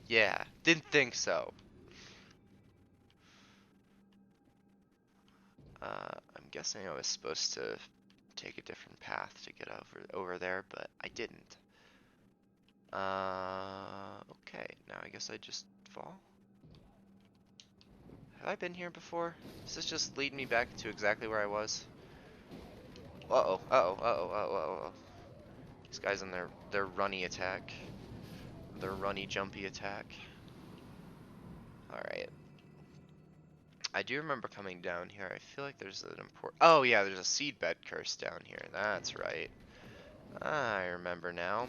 Yeah, didn't think so. I'm guessing I was supposed to take a different path to get over there, but I didn't. Okay, now I guess I just fall. Have I been here before? Does this just lead me back to exactly where I was? Uh-oh, uh-oh, uh-oh, uh-oh, uh-oh. These guys in their runny attack. Their runny, jumpy attack. Alright. I do remember coming down here. I feel like there's an important... Oh, yeah, there's a seedbed curse down here. That's right. I remember now.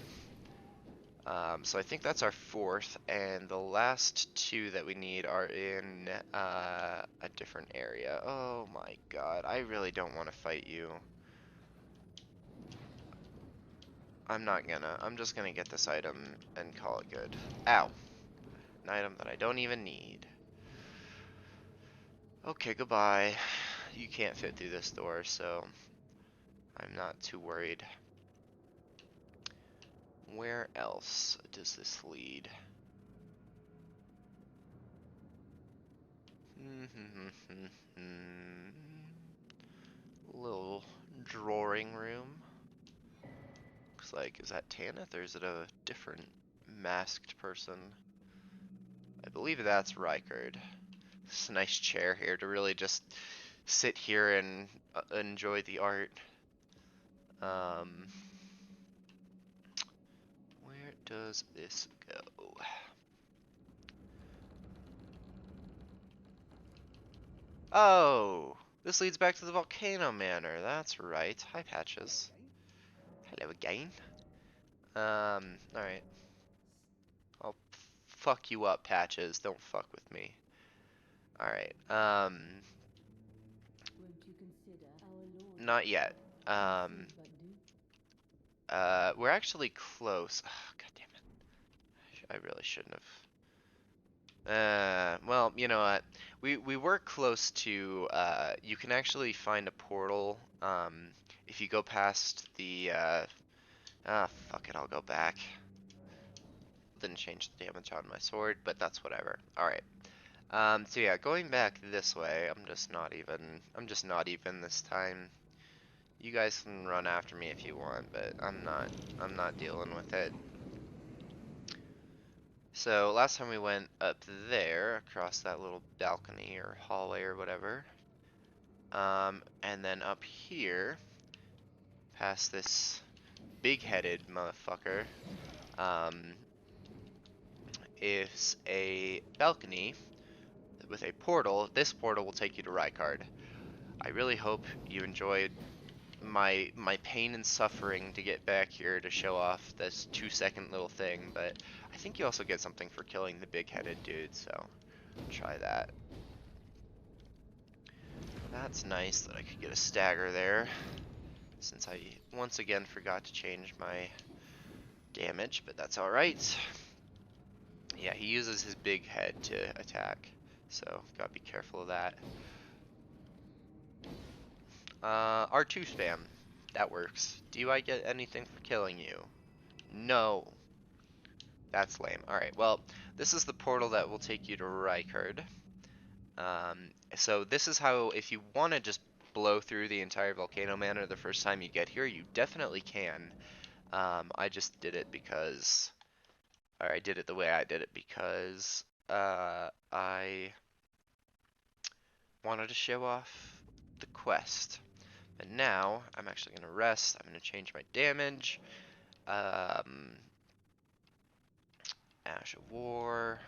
So I think that's our fourth, and the last two that we need are in a different area. Oh my god, I really don't want to fight you. I'm just gonna get this item and call it good. Ow. An item that I don't even need. Okay, goodbye. You can't fit through this door, so I'm not too worried. Where else does this lead? Little drawing room. Looks like, is that Tanith or is it a different masked person? believe that's Rykard. It's a nice chair here to really just sit here and enjoy the art. Where does this go? Oh, this leads back to the Volcano Manor. That's right. Hi, Patches. Hello again. Alright. I'll fuck you up, Patches. Don't fuck with me. Alright, not yet. We're actually close. Oh, God damn it. I really shouldn't have. Well, you know what? We were close to, you can actually find a portal, if you go past the, fuck it, I'll go back. Didn't change the damage on my sword, but that's whatever. Alright. So yeah, going back this way, I'm just not even this time. You guys can run after me if you want, but I'm not dealing with it. So last time we went up there, across that little balcony or hallway or whatever. And then up here, past this big-headed motherfucker, is a balcony with a portal. This portal will take you to Rykard. I really hope you enjoyed my pain and suffering to get back here to show off this 2-second little thing, but I think you also get something for killing the big-headed dude, so try that. That's nice that I could get a stagger there, since I once again forgot to change my damage, but that's alright. Yeah, he uses his big head to attack, so gotta be careful of that. R2 spam. That works. Do I get anything for killing you? No. That's lame. Alright, well, this is the portal that will take you to Rykard. So this is how, if you want to just blow through the entire Volcano Manor the first time you get here, you definitely can. I just did it because... Or I did it the way I did it because I wanted to show off the quest. And now, I'm actually going to rest. I'm going to change my damage. Ash of War.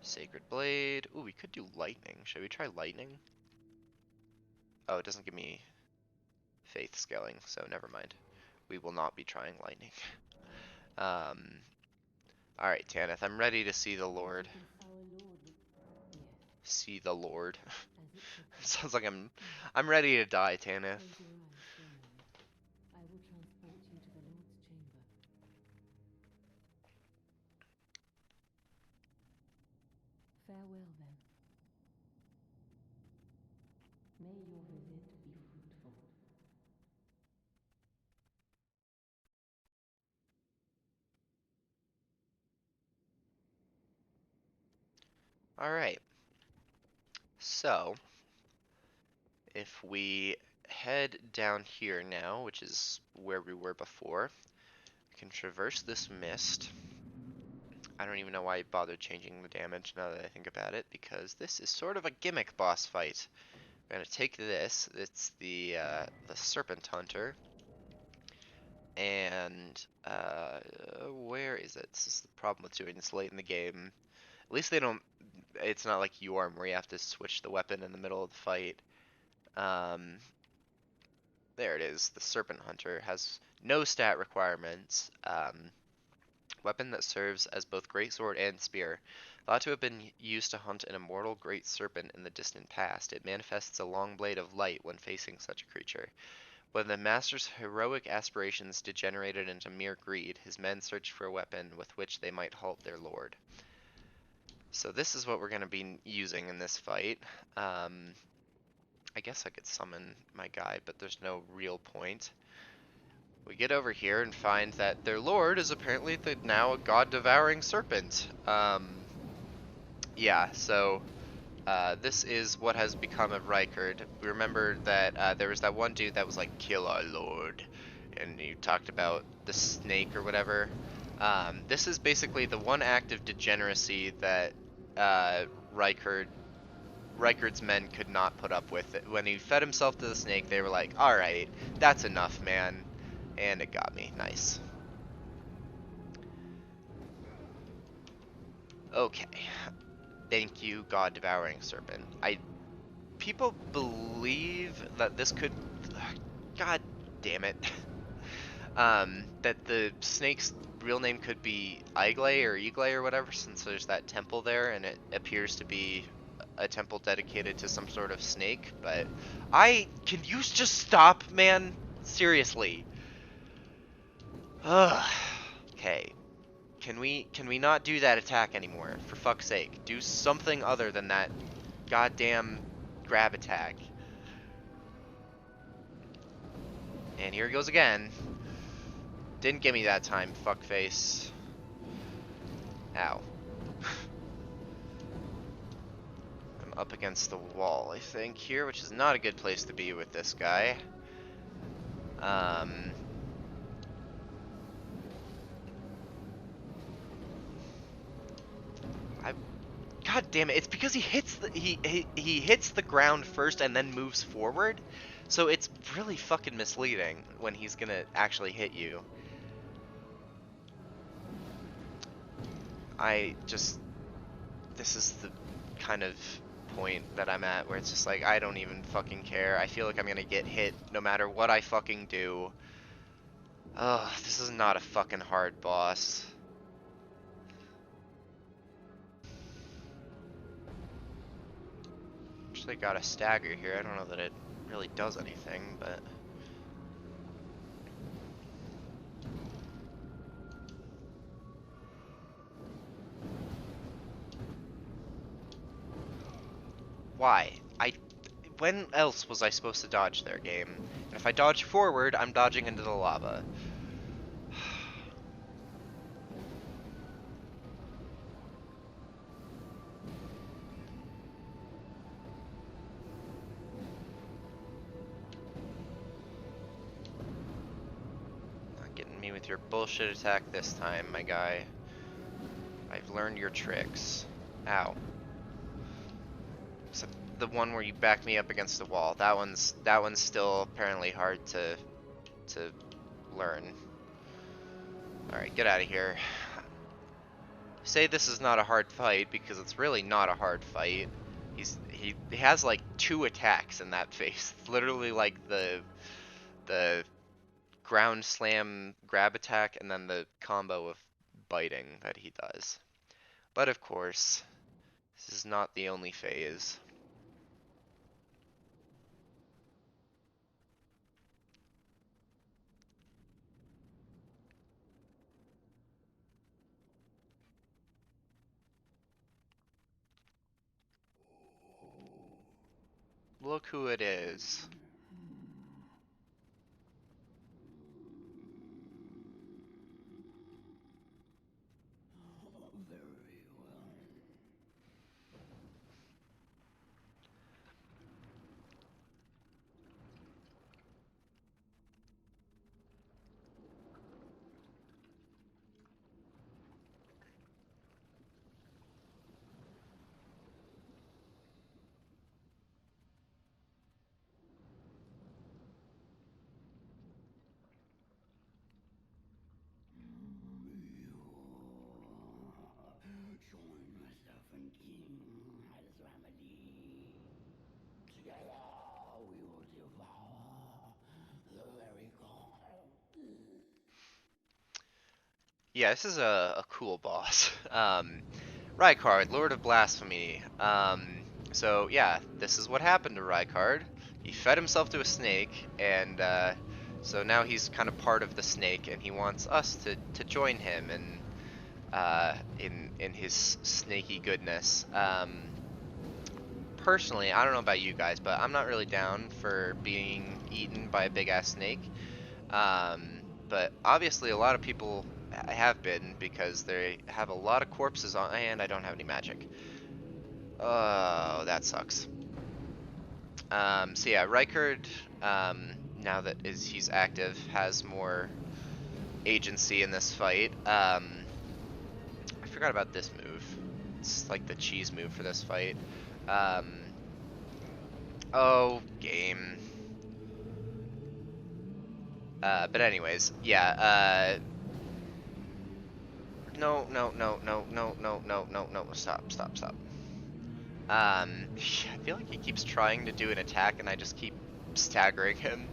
Sacred Blade. Ooh, we could do lightning. Should we try lightning? Oh, it doesn't give me faith scaling, so never mind. We will not be trying lightning. Alright, Tanith, I'm ready to see the Lord. See the Lord. Sounds like I'm ready to die, Tanith. Farewell, then. May your visit be fruitful. Alright. So, if we head down here now, which is where we were before, we can traverse this mist. I don't even know why I bothered changing the damage now that I think about it, because this is sort of a gimmick boss fight. We're gonna take this. It's the Serpent Hunter, and where is it? This is the problem with doing this late in the game. At least they don't. It's not like Yorm where you have to switch the weapon in the middle of the fight. There it is. The Serpent Hunter has no stat requirements. Weapon that serves as both greatsword and spear. Thought to have been used to hunt an immortal great serpent in the distant past, it manifests a long blade of light when facing such a creature. When the master's heroic aspirations degenerated into mere greed, his men searched for a weapon with which they might halt their lord. So this is what we're going to be using in this fight. I guess I could summon my guy, but there's no real point. We get over here and find that their lord is apparently now a god-devouring serpent. Yeah, so this is what has become of Rykard. We remember that there was that one dude that was like, kill our lord, and you talked about the snake or whatever. This is basically the one act of degeneracy that Rykard's men could not put up with it. When he fed himself to the snake, they were like, alright, that's enough, man. And it got me. Nice. Okay. Thank you, God-devouring serpent. People believe that this could... God damn it. That the snake's real name could be Iglay or Iglay or whatever, since there's that temple there, and it appears to be a temple dedicated to some sort of snake, but can you just stop, man? Seriously. Ugh. Okay. Can we not do that attack anymore? For fuck's sake. Do something other than that goddamn grab attack. And here he goes again. Didn't get me that time, fuckface. Ow. I'm up against the wall, I think, here, which is not a good place to be with this guy. God damn it! It's because he hits he hits the ground first and then moves forward, so it's really fucking misleading when he's gonna actually hit you. This is the kind of point that I'm at where it's just like, I don't even fucking care. I feel like I'm gonna get hit no matter what I fucking do. Ugh, this is not a fucking hard boss. Actually got a stagger here. I don't know that it really does anything, but... Why? When else was I supposed to dodge their game? And if I dodge forward, I'm dodging into the lava. Not getting me with your bullshit attack this time, my guy. I've learned your tricks. Ow. Except the one where you back me up against the wall. That one's still apparently hard to learn. Alright, get out of here. Say this is not a hard fight because it's really not a hard fight. He has like 2 attacks in that phase. It's literally like the ground slam grab attack and then the combo of biting that he does. But of course, this is not the only phase. Look who it is. Yeah, this is a cool boss. Rykard, Lord of Blasphemy. So yeah, this is what happened to Rykard. He fed himself to a snake, and so now he's kind of part of the snake, and he wants us to join him in his snaky goodness. Personally, I don't know about you guys, but I'm not really down for being eaten by a big ass snake. But obviously a lot of people have been because they have a lot of corpses on, and I don't have any magic. Oh, that sucks. So yeah, Rykard, now that he's active, has more agency in this fight. I forgot about this move. It's like the cheese move for this fight. Um, oh, game. But anyways, yeah, no, no, no, no, no, no, no, no, no, stop, stop, stop. I feel like he keeps trying to do an attack and I just keep staggering him,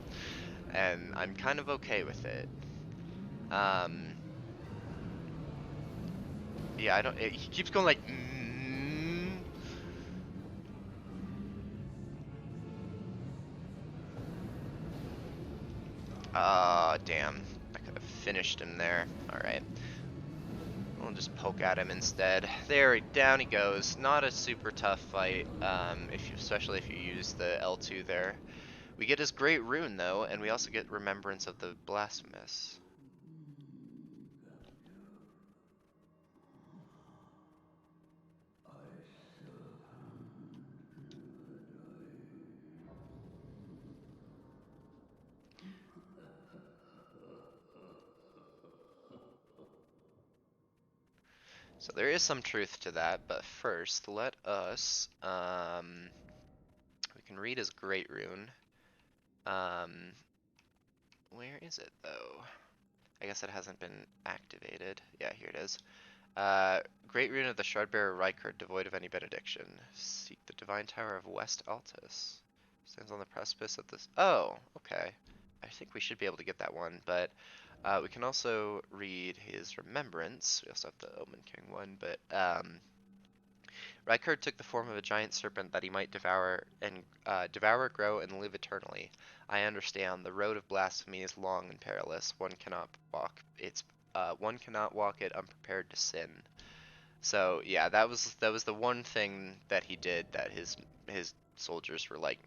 and I'm kind of okay with it. Um, yeah, I don't, he keeps going like, ah, damn. I could have finished him there. Alright. We'll just poke at him instead. There, down he goes. Not a super tough fight, especially if you use the L2 there. We get his great rune though, and we also get Remembrance of the Blasphemous. So there is some truth to that, but first let us, we can read his great rune. Um, where is it though? I guess it hasn't been activated. Yeah, here it is. Great rune of the Shardbearer Rykard, devoid of any benediction. Seek the divine tower of West Altus. Stands on the precipice of this. Oh, okay. I think we should be able to get that one, but we can also read his remembrance. We also have the Omen King one, but Rykard took the form of a giant serpent that he might devour, grow, and live eternally. I understand. The road of blasphemy is long and perilous. One cannot walk it unprepared to sin. So yeah, that was the one thing that he did that his soldiers were like,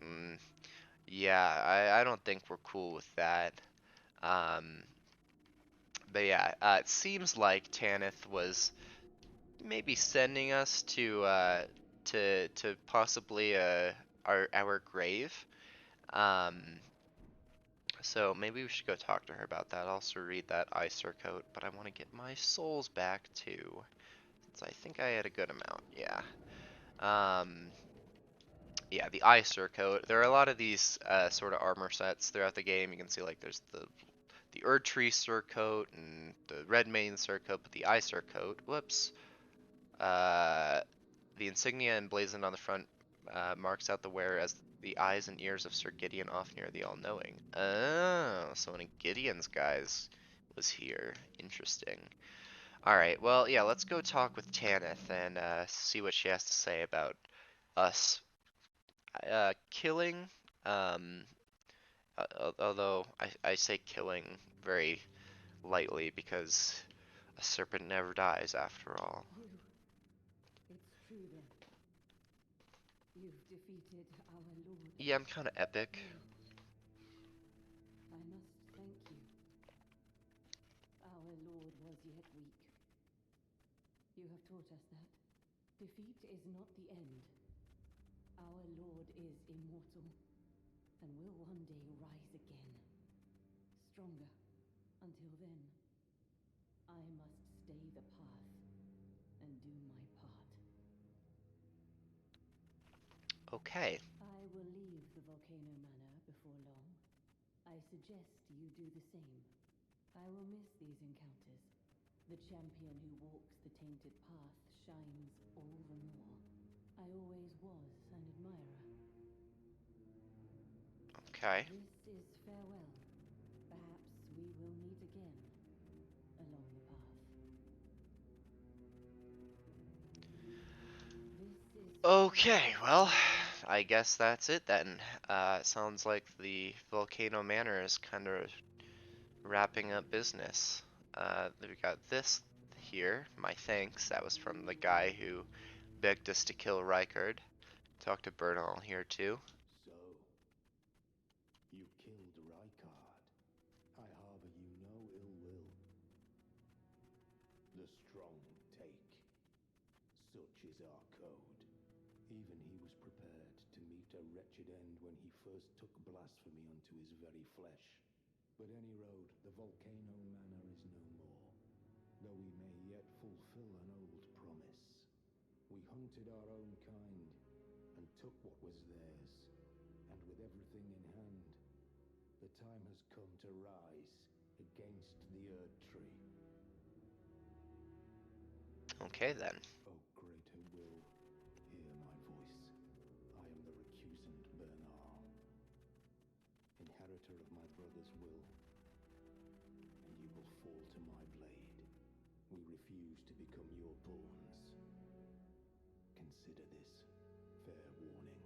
yeah, I don't think we're cool with that. Um, but yeah, it seems like Tanith was maybe sending us to possibly our grave. Um, so maybe we should go talk to her about that. I'll also read that Icer coat, but I want to get my souls back too. Since I think I had a good amount. Yeah. Um, yeah, the Icer coat. There are a lot of these sort of armor sets throughout the game. You can see like there's the Erdtree surcoat and the Redmane surcoat, but the Icer coat. Whoops. Uh, the insignia emblazoned on the front marks out the wearer as the eyes and ears of Sir Gideon Ofnir the All-Knowing. Oh, so one of Gideon's guys was here. Interesting. Alright, well, yeah, let's go talk with Tanith and see what she has to say about us killing. Um, although I say killing very lightly because a serpent never dies after all. It's true then. You've defeated our lord. Yeah, I'm kind of epic. I must thank you. Our lord was yet weak. You have taught us that defeat is not the end. Our lord is immortal, and will one day rise again. Stronger. Until then, I must stay the path and do my part. Okay. I will leave the Volcano Manor before long. I suggest you do the same. I will miss these encounters. The champion who walks the tainted path shines all the more. I always was an admirer. Okay. This is farewell. Perhaps we will meet again along the path. This is Okay, well, I guess that's it then. Sounds like the Volcano Manor is kind of wrapping up business. We got this here. My thanks. That was from the guy who begged us to kill Rykard. Talk to Bernal here too. So, you killed Rykard. I harbor you no ill will. The strong take. Such is our code. Even he was prepared to meet a wretched end when he first took blasphemy unto his very flesh. But any road, the Volcano Manor is no more, though we may yet fulfill an old promise. We hunted our own kind and took what was theirs. And with everything in hand, the time has come to rise against the Erd Tree. Okay then. O great who will, hear my voice. I am the recusant Bernard, inheritor of my brother's will, and you will fall to my blade. We refuse to become your pawns. Consider this fair warning.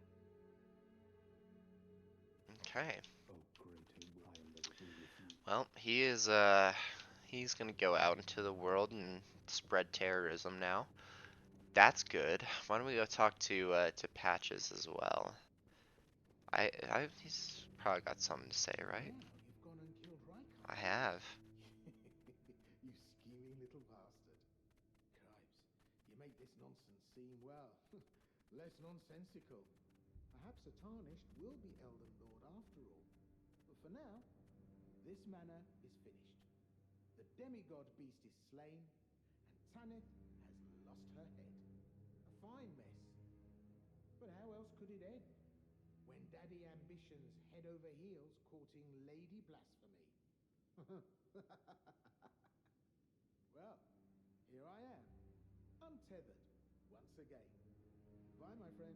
Okay. O great who will, I am the refuse. Well, he's gonna go out into the world and spread terrorism now. That's good. Why don't we go talk to Patches as well? He's probably got something to say, right? Now you've gone and killed Rykard. I have. You scheming little bastard. Cripes, you make this nonsense seem, well, less nonsensical. Perhaps a tarnished will be Elden Lord after all. But for now, this manor is finished. The demigod beast is slain, and Tanith has lost her head. A fine mess. But how else could it end? When Daddy Ambition's head over heels courting Lady Blasphemy. Well, here I am, untethered, once again. Goodbye, my friend.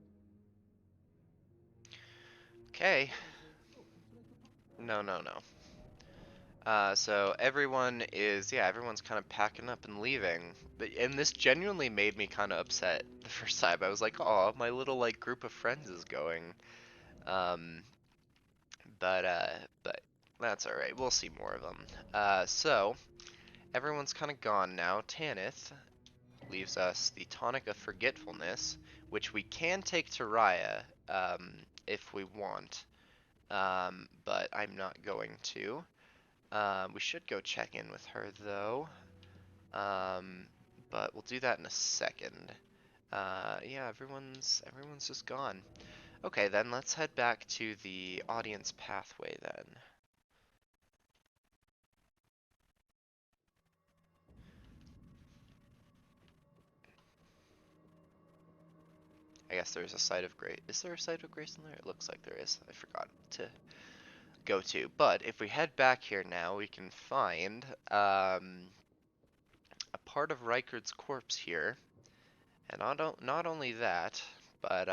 Okay. Oh, can I go No, no, no. So everyone's kind of packing up and leaving. And this genuinely made me kind of upset the first time. I was like, oh, my little like group of friends is going. Um, but that's all right. We'll see more of them. So everyone's kind of gone now. Tanith leaves us the tonic of forgetfulness, which we can take to Raya, if we want. But I'm not going to. We should go check in with her though. But we'll do that in a second. Yeah, everyone's just gone. Okay, then let's head back to the audience pathway then. I guess there's a site of grace. Is there a site of grace in there? It looks like there is. I forgot to go to. But if we head back here now, we can find a part of Rykard's corpse here. And not only that, but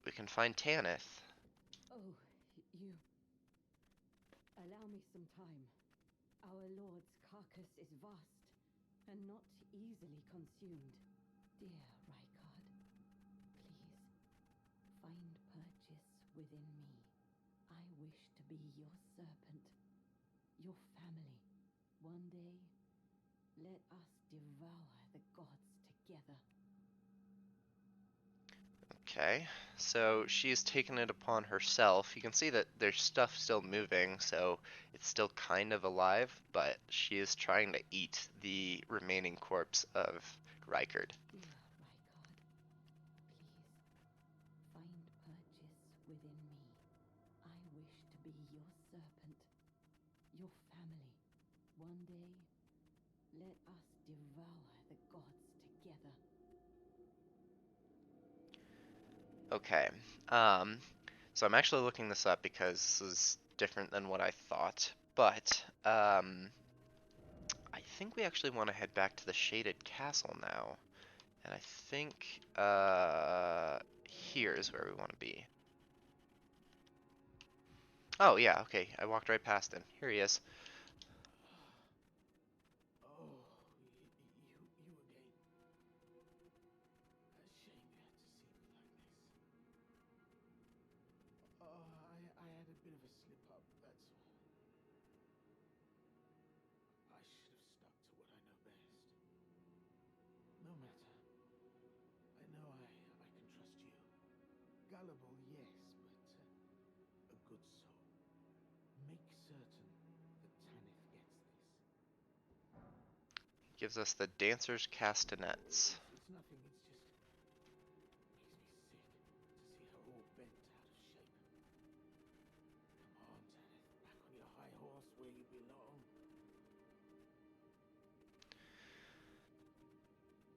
we can find Tanith. Oh, you... Allow me some time. Our lord's carcass is vast, and not easily consumed. Dear Rykard, please, find purchase within me. I wish to be your serpent, your family. One day, let us devour the gods together. Okay, so she's taken it upon herself. You can see that there's stuff still moving, so it's still kind of alive, but she is trying to eat the remaining corpse of Rykard. Dear Rykard, please, find purchase within me. I wish to be your serpent, your family. One day, let us devour the gods together. Okay, so I'm actually looking this up because this is different than what I thought, but I think we actually want to head back to the Shaded Castle now, and I think here's where we want to be. Oh yeah, okay, I walked right past him. Here he is. Oh, you again. A shame you had to see me like this. Oh, I had a bit of a slip up, that's all. I should have stuck to what I know best. No matter. I know I can trust you. Gullible, yes, but a good soul. Make certain that Tanith gets this. Gives us the Dancer's Castanets. It's nothing, it's just makes me sick to see her all bent out of shape. Come on, Tanith, back on your high horse where you belong.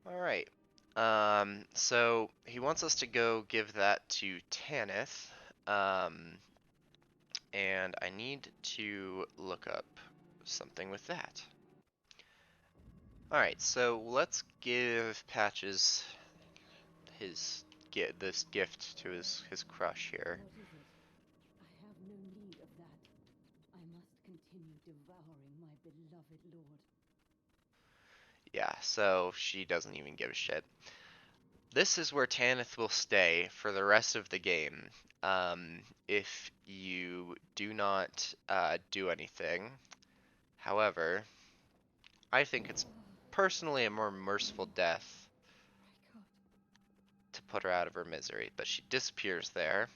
Alright, So he wants us to go give that to Tanith. And I need to look up something with that. Alright, so let's give Patches this gift to his crush here. What is it? I have no need of that. I must continue devouring my beloved lord. Yeah, so she doesn't even give a shit. This is where Tanith will stay for the rest of the game. If you do not do anything. However, I think it's personally a more merciful death Rykard. to put her out of her misery. But she disappears there,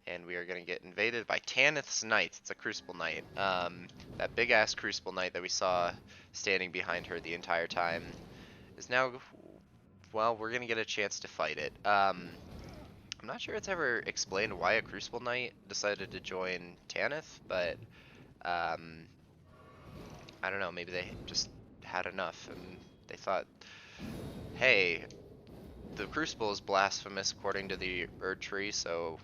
and we are going to get invaded by Tanith's Knight. It's a Crucible Knight. That big-ass Crucible Knight that we saw standing behind her the entire time is now... Well, we're going to get a chance to fight it. I'm not sure it's ever explained why a Crucible Knight decided to join Tanith, but I don't know, maybe they just had enough and they thought, hey, the Crucible is blasphemous according to the Erd Tree, so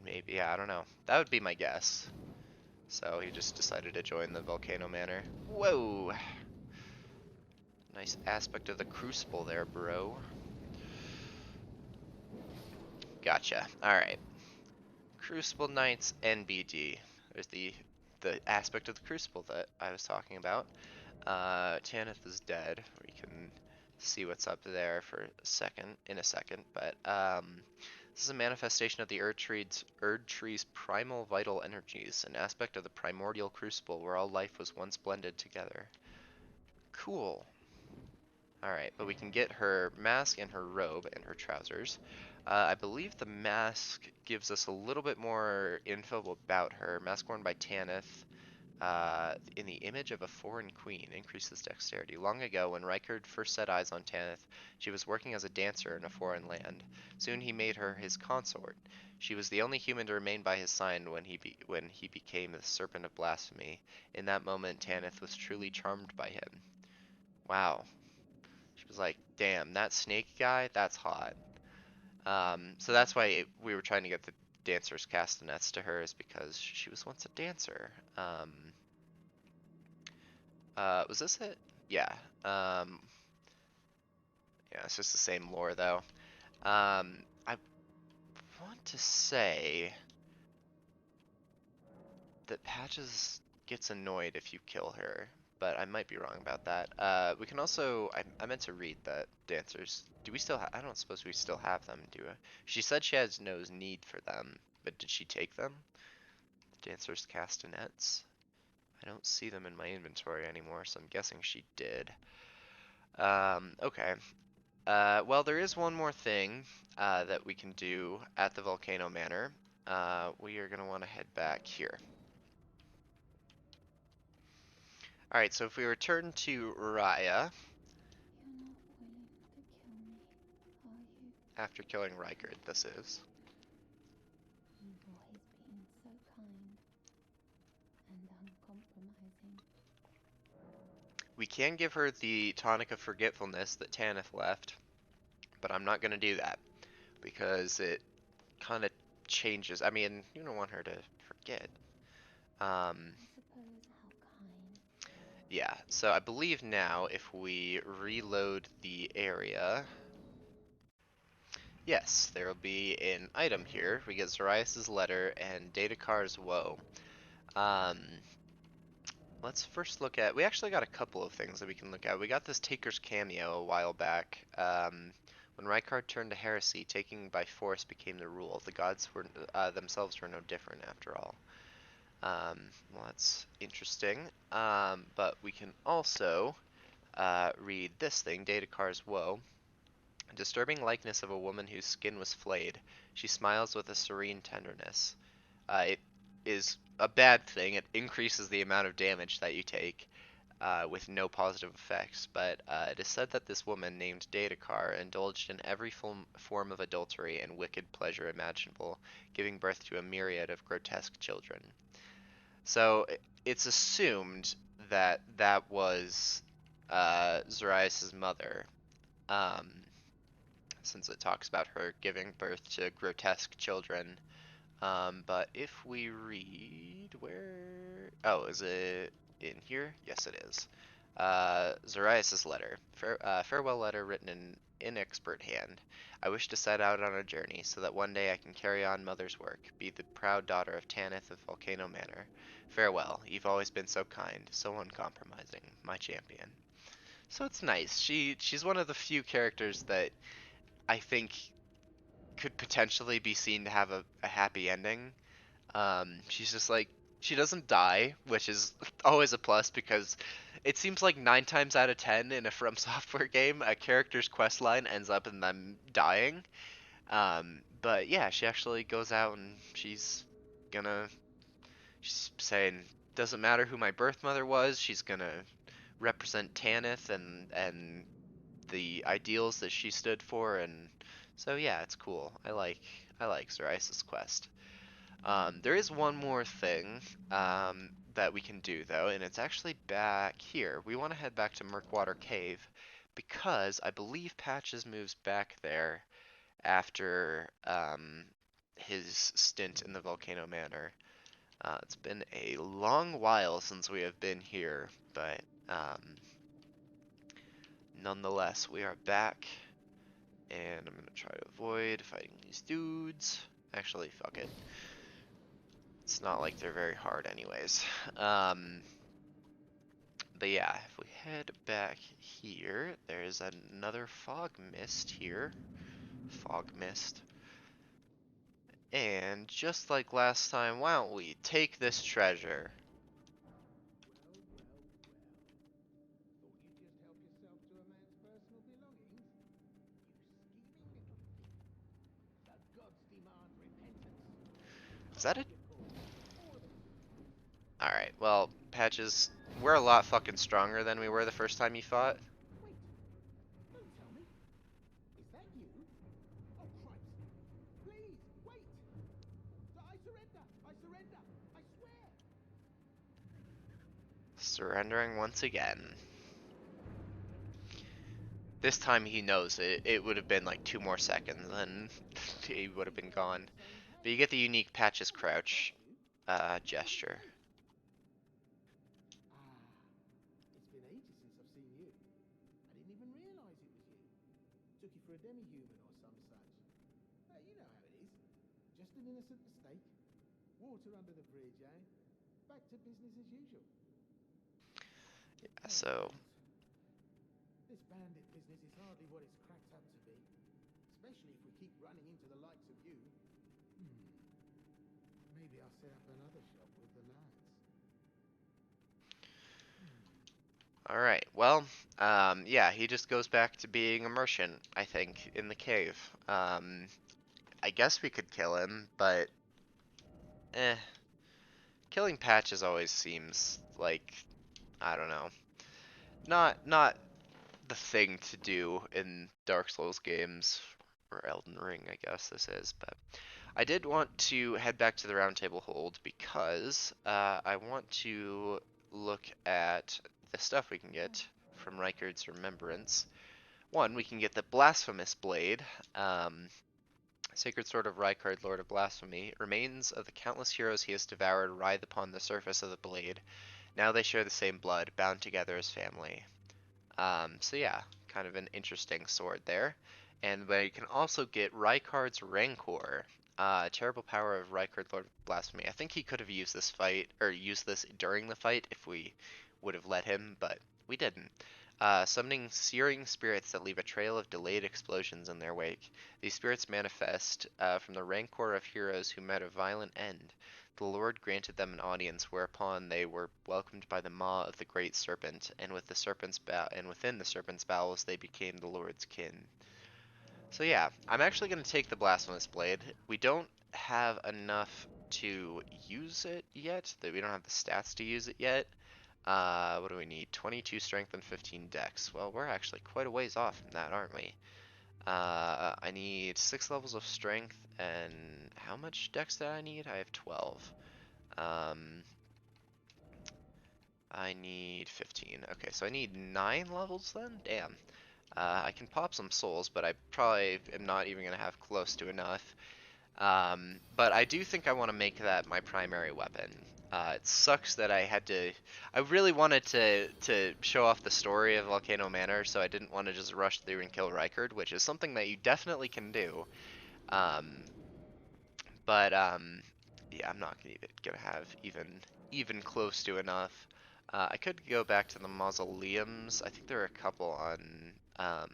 maybe, I don't know. That would be my guess. So he just decided to join the Volcano Manor. Whoa! Nice aspect of the Crucible there, bro. Gotcha. Alright. Crucible Knights NBD. There's the aspect of the Crucible that I was talking about. Tanith is dead. We can see what's up there for in a second, but this is a manifestation of the Erd Tree's primal vital energies, an aspect of the primordial crucible where all life was once blended together. Cool. Alright, but we can get her mask and her robe and her trousers. I believe the mask gives us a little bit more info about her. Mask worn by Tanith. In the image of a foreign queen, increases dexterity. Long ago, when Rykard first set eyes on Tanith, she was working as a dancer in a foreign land. Soon he made her his consort. She was the only human to remain by his side when he became the Serpent of Blasphemy. In that moment, Tanith was truly charmed by him. Wow. She was like, damn, that snake guy, that's hot. So that's why we were trying to get the dancer's castanets to her, is because she was once a dancer. Was this it? Yeah. Yeah, it's just the same lore though. I want to say that Patches gets annoyed if you kill her, but I might be wrong about that. We can also, I meant to read that dancers, do we still I don't suppose we still have them, do we? She said she has no need for them, but did she take them? Dancers castanets? I don't see them in my inventory anymore, so I'm guessing she did. Okay. Well, there is one more thing that we can do at the Volcano Manor. We are going to want to head back here. Alright, so if we return to Raya... You're not willing to kill me, are you? After killing Rykard, this is. You've always been so kind and uncompromising. We can give her the Tonic of Forgetfulness that Tanith left, but I'm not going to do that, because it kind of changes. I mean, you don't want her to forget. I suppose how kind. Yeah, so I believe now if we reload the area, yes, there will be an item here. We get Zarias' letter and Datakar's woe. Let's first look at, we actually got a couple of things that we can look at. We got this Taker's cameo a while back. When Rykard turned to heresy, taking by force became the rule. The gods were themselves were no different after all. Well, that's interesting. But we can also read this thing, Datakar's woe. A disturbing likeness of a woman whose skin was flayed. She smiles with a serene tenderness. It is a bad thing. It increases the amount of damage that you take with no positive effects, but it is said that this woman named Datakar indulged in every form of adultery and wicked pleasure imaginable, giving birth to a myriad of grotesque children. So it's assumed that that was Zarias' mother. since it talks about her giving birth to grotesque children. But if we read where... Oh, is it in here? Yes, it is. Zarias' letter. Farewell letter written in inexpert hand. I wish to set out on a journey, so that one day I can carry on Mother's work, be the proud daughter of Tanith of Volcano Manor. Farewell. You've always been so kind, so uncompromising, my champion. So it's nice. She's one of the few characters that I think could potentially be seen to have a happy ending. She's just like, she doesn't die, which is always a plus because it seems like 9 times out of 10 in a From Software game, a character's quest line ends up in them dying. But yeah, she actually goes out and she's saying, doesn't matter who my birth mother was, she's gonna represent Tanith and the ideals that she stood for, and so yeah, it's cool. I like Zarias' quest. There is one more thing that we can do though, and it's actually back here. We want to head back to Murkwater Cave because I believe Patches moves back there after his stint in the Volcano Manor. It's been a long while since we have been here, but nonetheless, we are back, and I'm gonna try to avoid fighting these dudes. Actually, fuck it. It's not like they're very hard anyways. But yeah, if we head back here, there's another fog mist here. Fog mist. And just like last time, why don't we take this treasure? Is that it? Alright, well, Patches, we're a lot fucking stronger than we were the first time you fought. Don't tell me. Is that you? Oh, Christ. Please, wait. I surrender. I surrender. I swear. Surrendering once again. This time he knows it. It would have been like 2 more seconds, and he would have been gone. But you get the unique Patches Crouch gesture. It's been ages since I've seen you. I didn't even realize it was you. Took you for a demi-human or some such. You know how it is. Just an innocent mistake. Water under the bridge, eh? Back to business as usual. So, This bandit business is hardly what it's cracked up to be. Especially if we keep running into the likes of you. Maybe I'll set up another shop with the lads. alright, well, yeah, he just goes back to being a merchant, I think, in the cave. I guess we could kill him, but, killing Patches always seems like, I don't know, not the thing to do in Dark Souls games, or Elden Ring, I guess this is, but I did want to head back to the Round Table Hold because I want to look at the stuff we can get from Rykard's Remembrance. One, we can get the Blasphemous Blade, Sacred Sword of Rykard, Lord of Blasphemy. Remains of the countless heroes he has devoured writhe upon the surface of the blade. Now they share the same blood, bound together as family. So yeah, kind of an interesting sword there. And we can also get Rykard's Rancor, terrible power of Rykard, Lord of Blasphemy. I think he could have used this fight, or used this during the fight if we would have let him, but we didn't. Summoning searing spirits that leave a trail of delayed explosions in their wake. These spirits manifest from the rancor of heroes who met a violent end. The Lord granted them an audience, whereupon they were welcomed by the maw of the great serpent, and within the serpent's bowels they became the Lord's kin. So yeah, I'm actually going to take the Blasphemous Blade. We don't have enough to use it yet, that we don't have the stats to use it yet. What do we need? 22 strength and 15 dex. Well, we're actually quite a ways off from that, aren't we? I need 6 levels of strength, and how much dex did I need? I have 12. I need 15. Okay, so I need 9 levels then? Damn. I can pop some souls, but I probably am not even going to have close to enough. But I do think I want to make that my primary weapon. It sucks that I had to. I really wanted to show off the story of Volcano Manor, so I didn't want to just rush through and kill Rykard, which is something that you definitely can do. Um, but yeah, I'm not gonna have even close to enough. I could go back to the mausoleums. I think there are a couple on uh,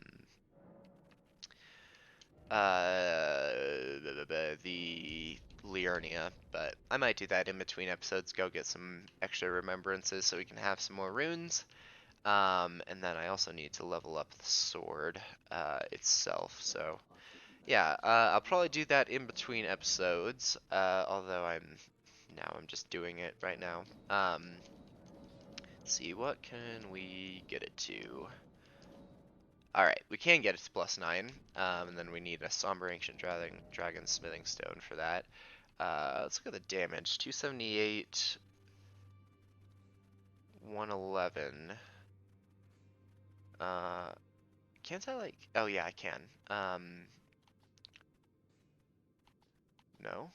the Liurnia, but I might do that in between episodes, go get some extra remembrances so we can have some more runes. And then I also need to level up the sword itself, so yeah, I'll probably do that in between episodes, although I'm just doing it right now. Let's see, what can we get it to? Alright, we can get it to +9, and then we need a Somber Ancient Dragon Smithing Stone for that. Let's look at the damage. 278, 111. Can't I like... Oh yeah, I can. No?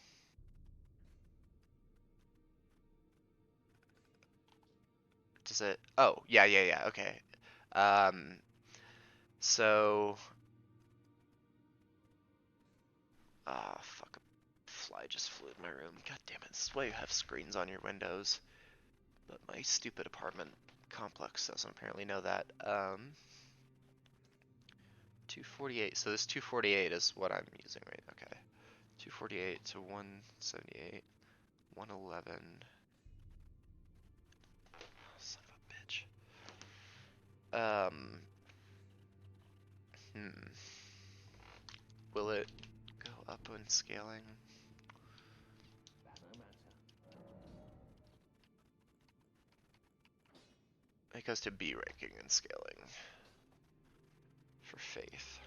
Does it... Oh, yeah, okay. Um, so... Ah, fuck. A fly just flew in my room. God damn it. This is why you have screens on your windows. But my stupid apartment complex doesn't apparently know that. 248. So this 248 is what I'm using, right? Okay. 248 to 178. 111. Son of a bitch. Hmm. Will it go up when scaling? It goes to B ranking and scaling. For faith.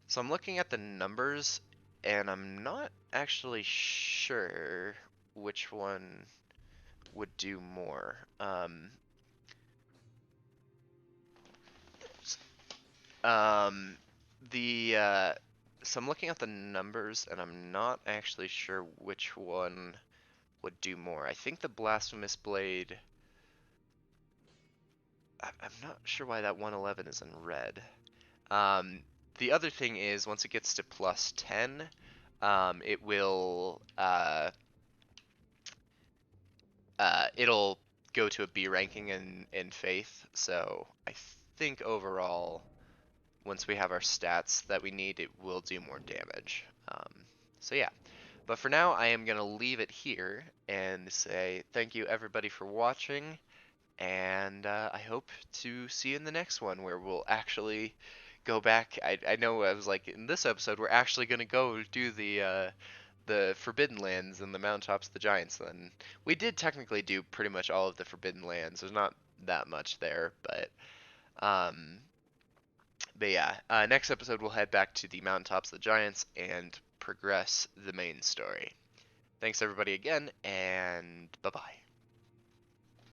So I'm looking at the numbers, and I'm not actually sure which one would do more. Um, the so I'm looking at the numbers, and I'm not actually sure which one would do more. I think the Blasphemous Blade. I'm not sure why that 111 is in red. The other thing is, once it gets to +10, it will it'll go to a B ranking in Faith. So I think overall, once we have our stats that we need, it will do more damage. So yeah. But for now, I am going to leave it here and say thank you everybody for watching, and I hope to see you in the next one where we'll actually go back. I know I was like, in this episode, we're actually going to go do the Forbidden Lands and the mountaintops of the Giants. And we did technically do pretty much all of the Forbidden Lands. There's not that much there, um, but yeah, next episode we'll head back to the mountaintops of the Giants and progress the main story. Thanks everybody again, and bye-bye.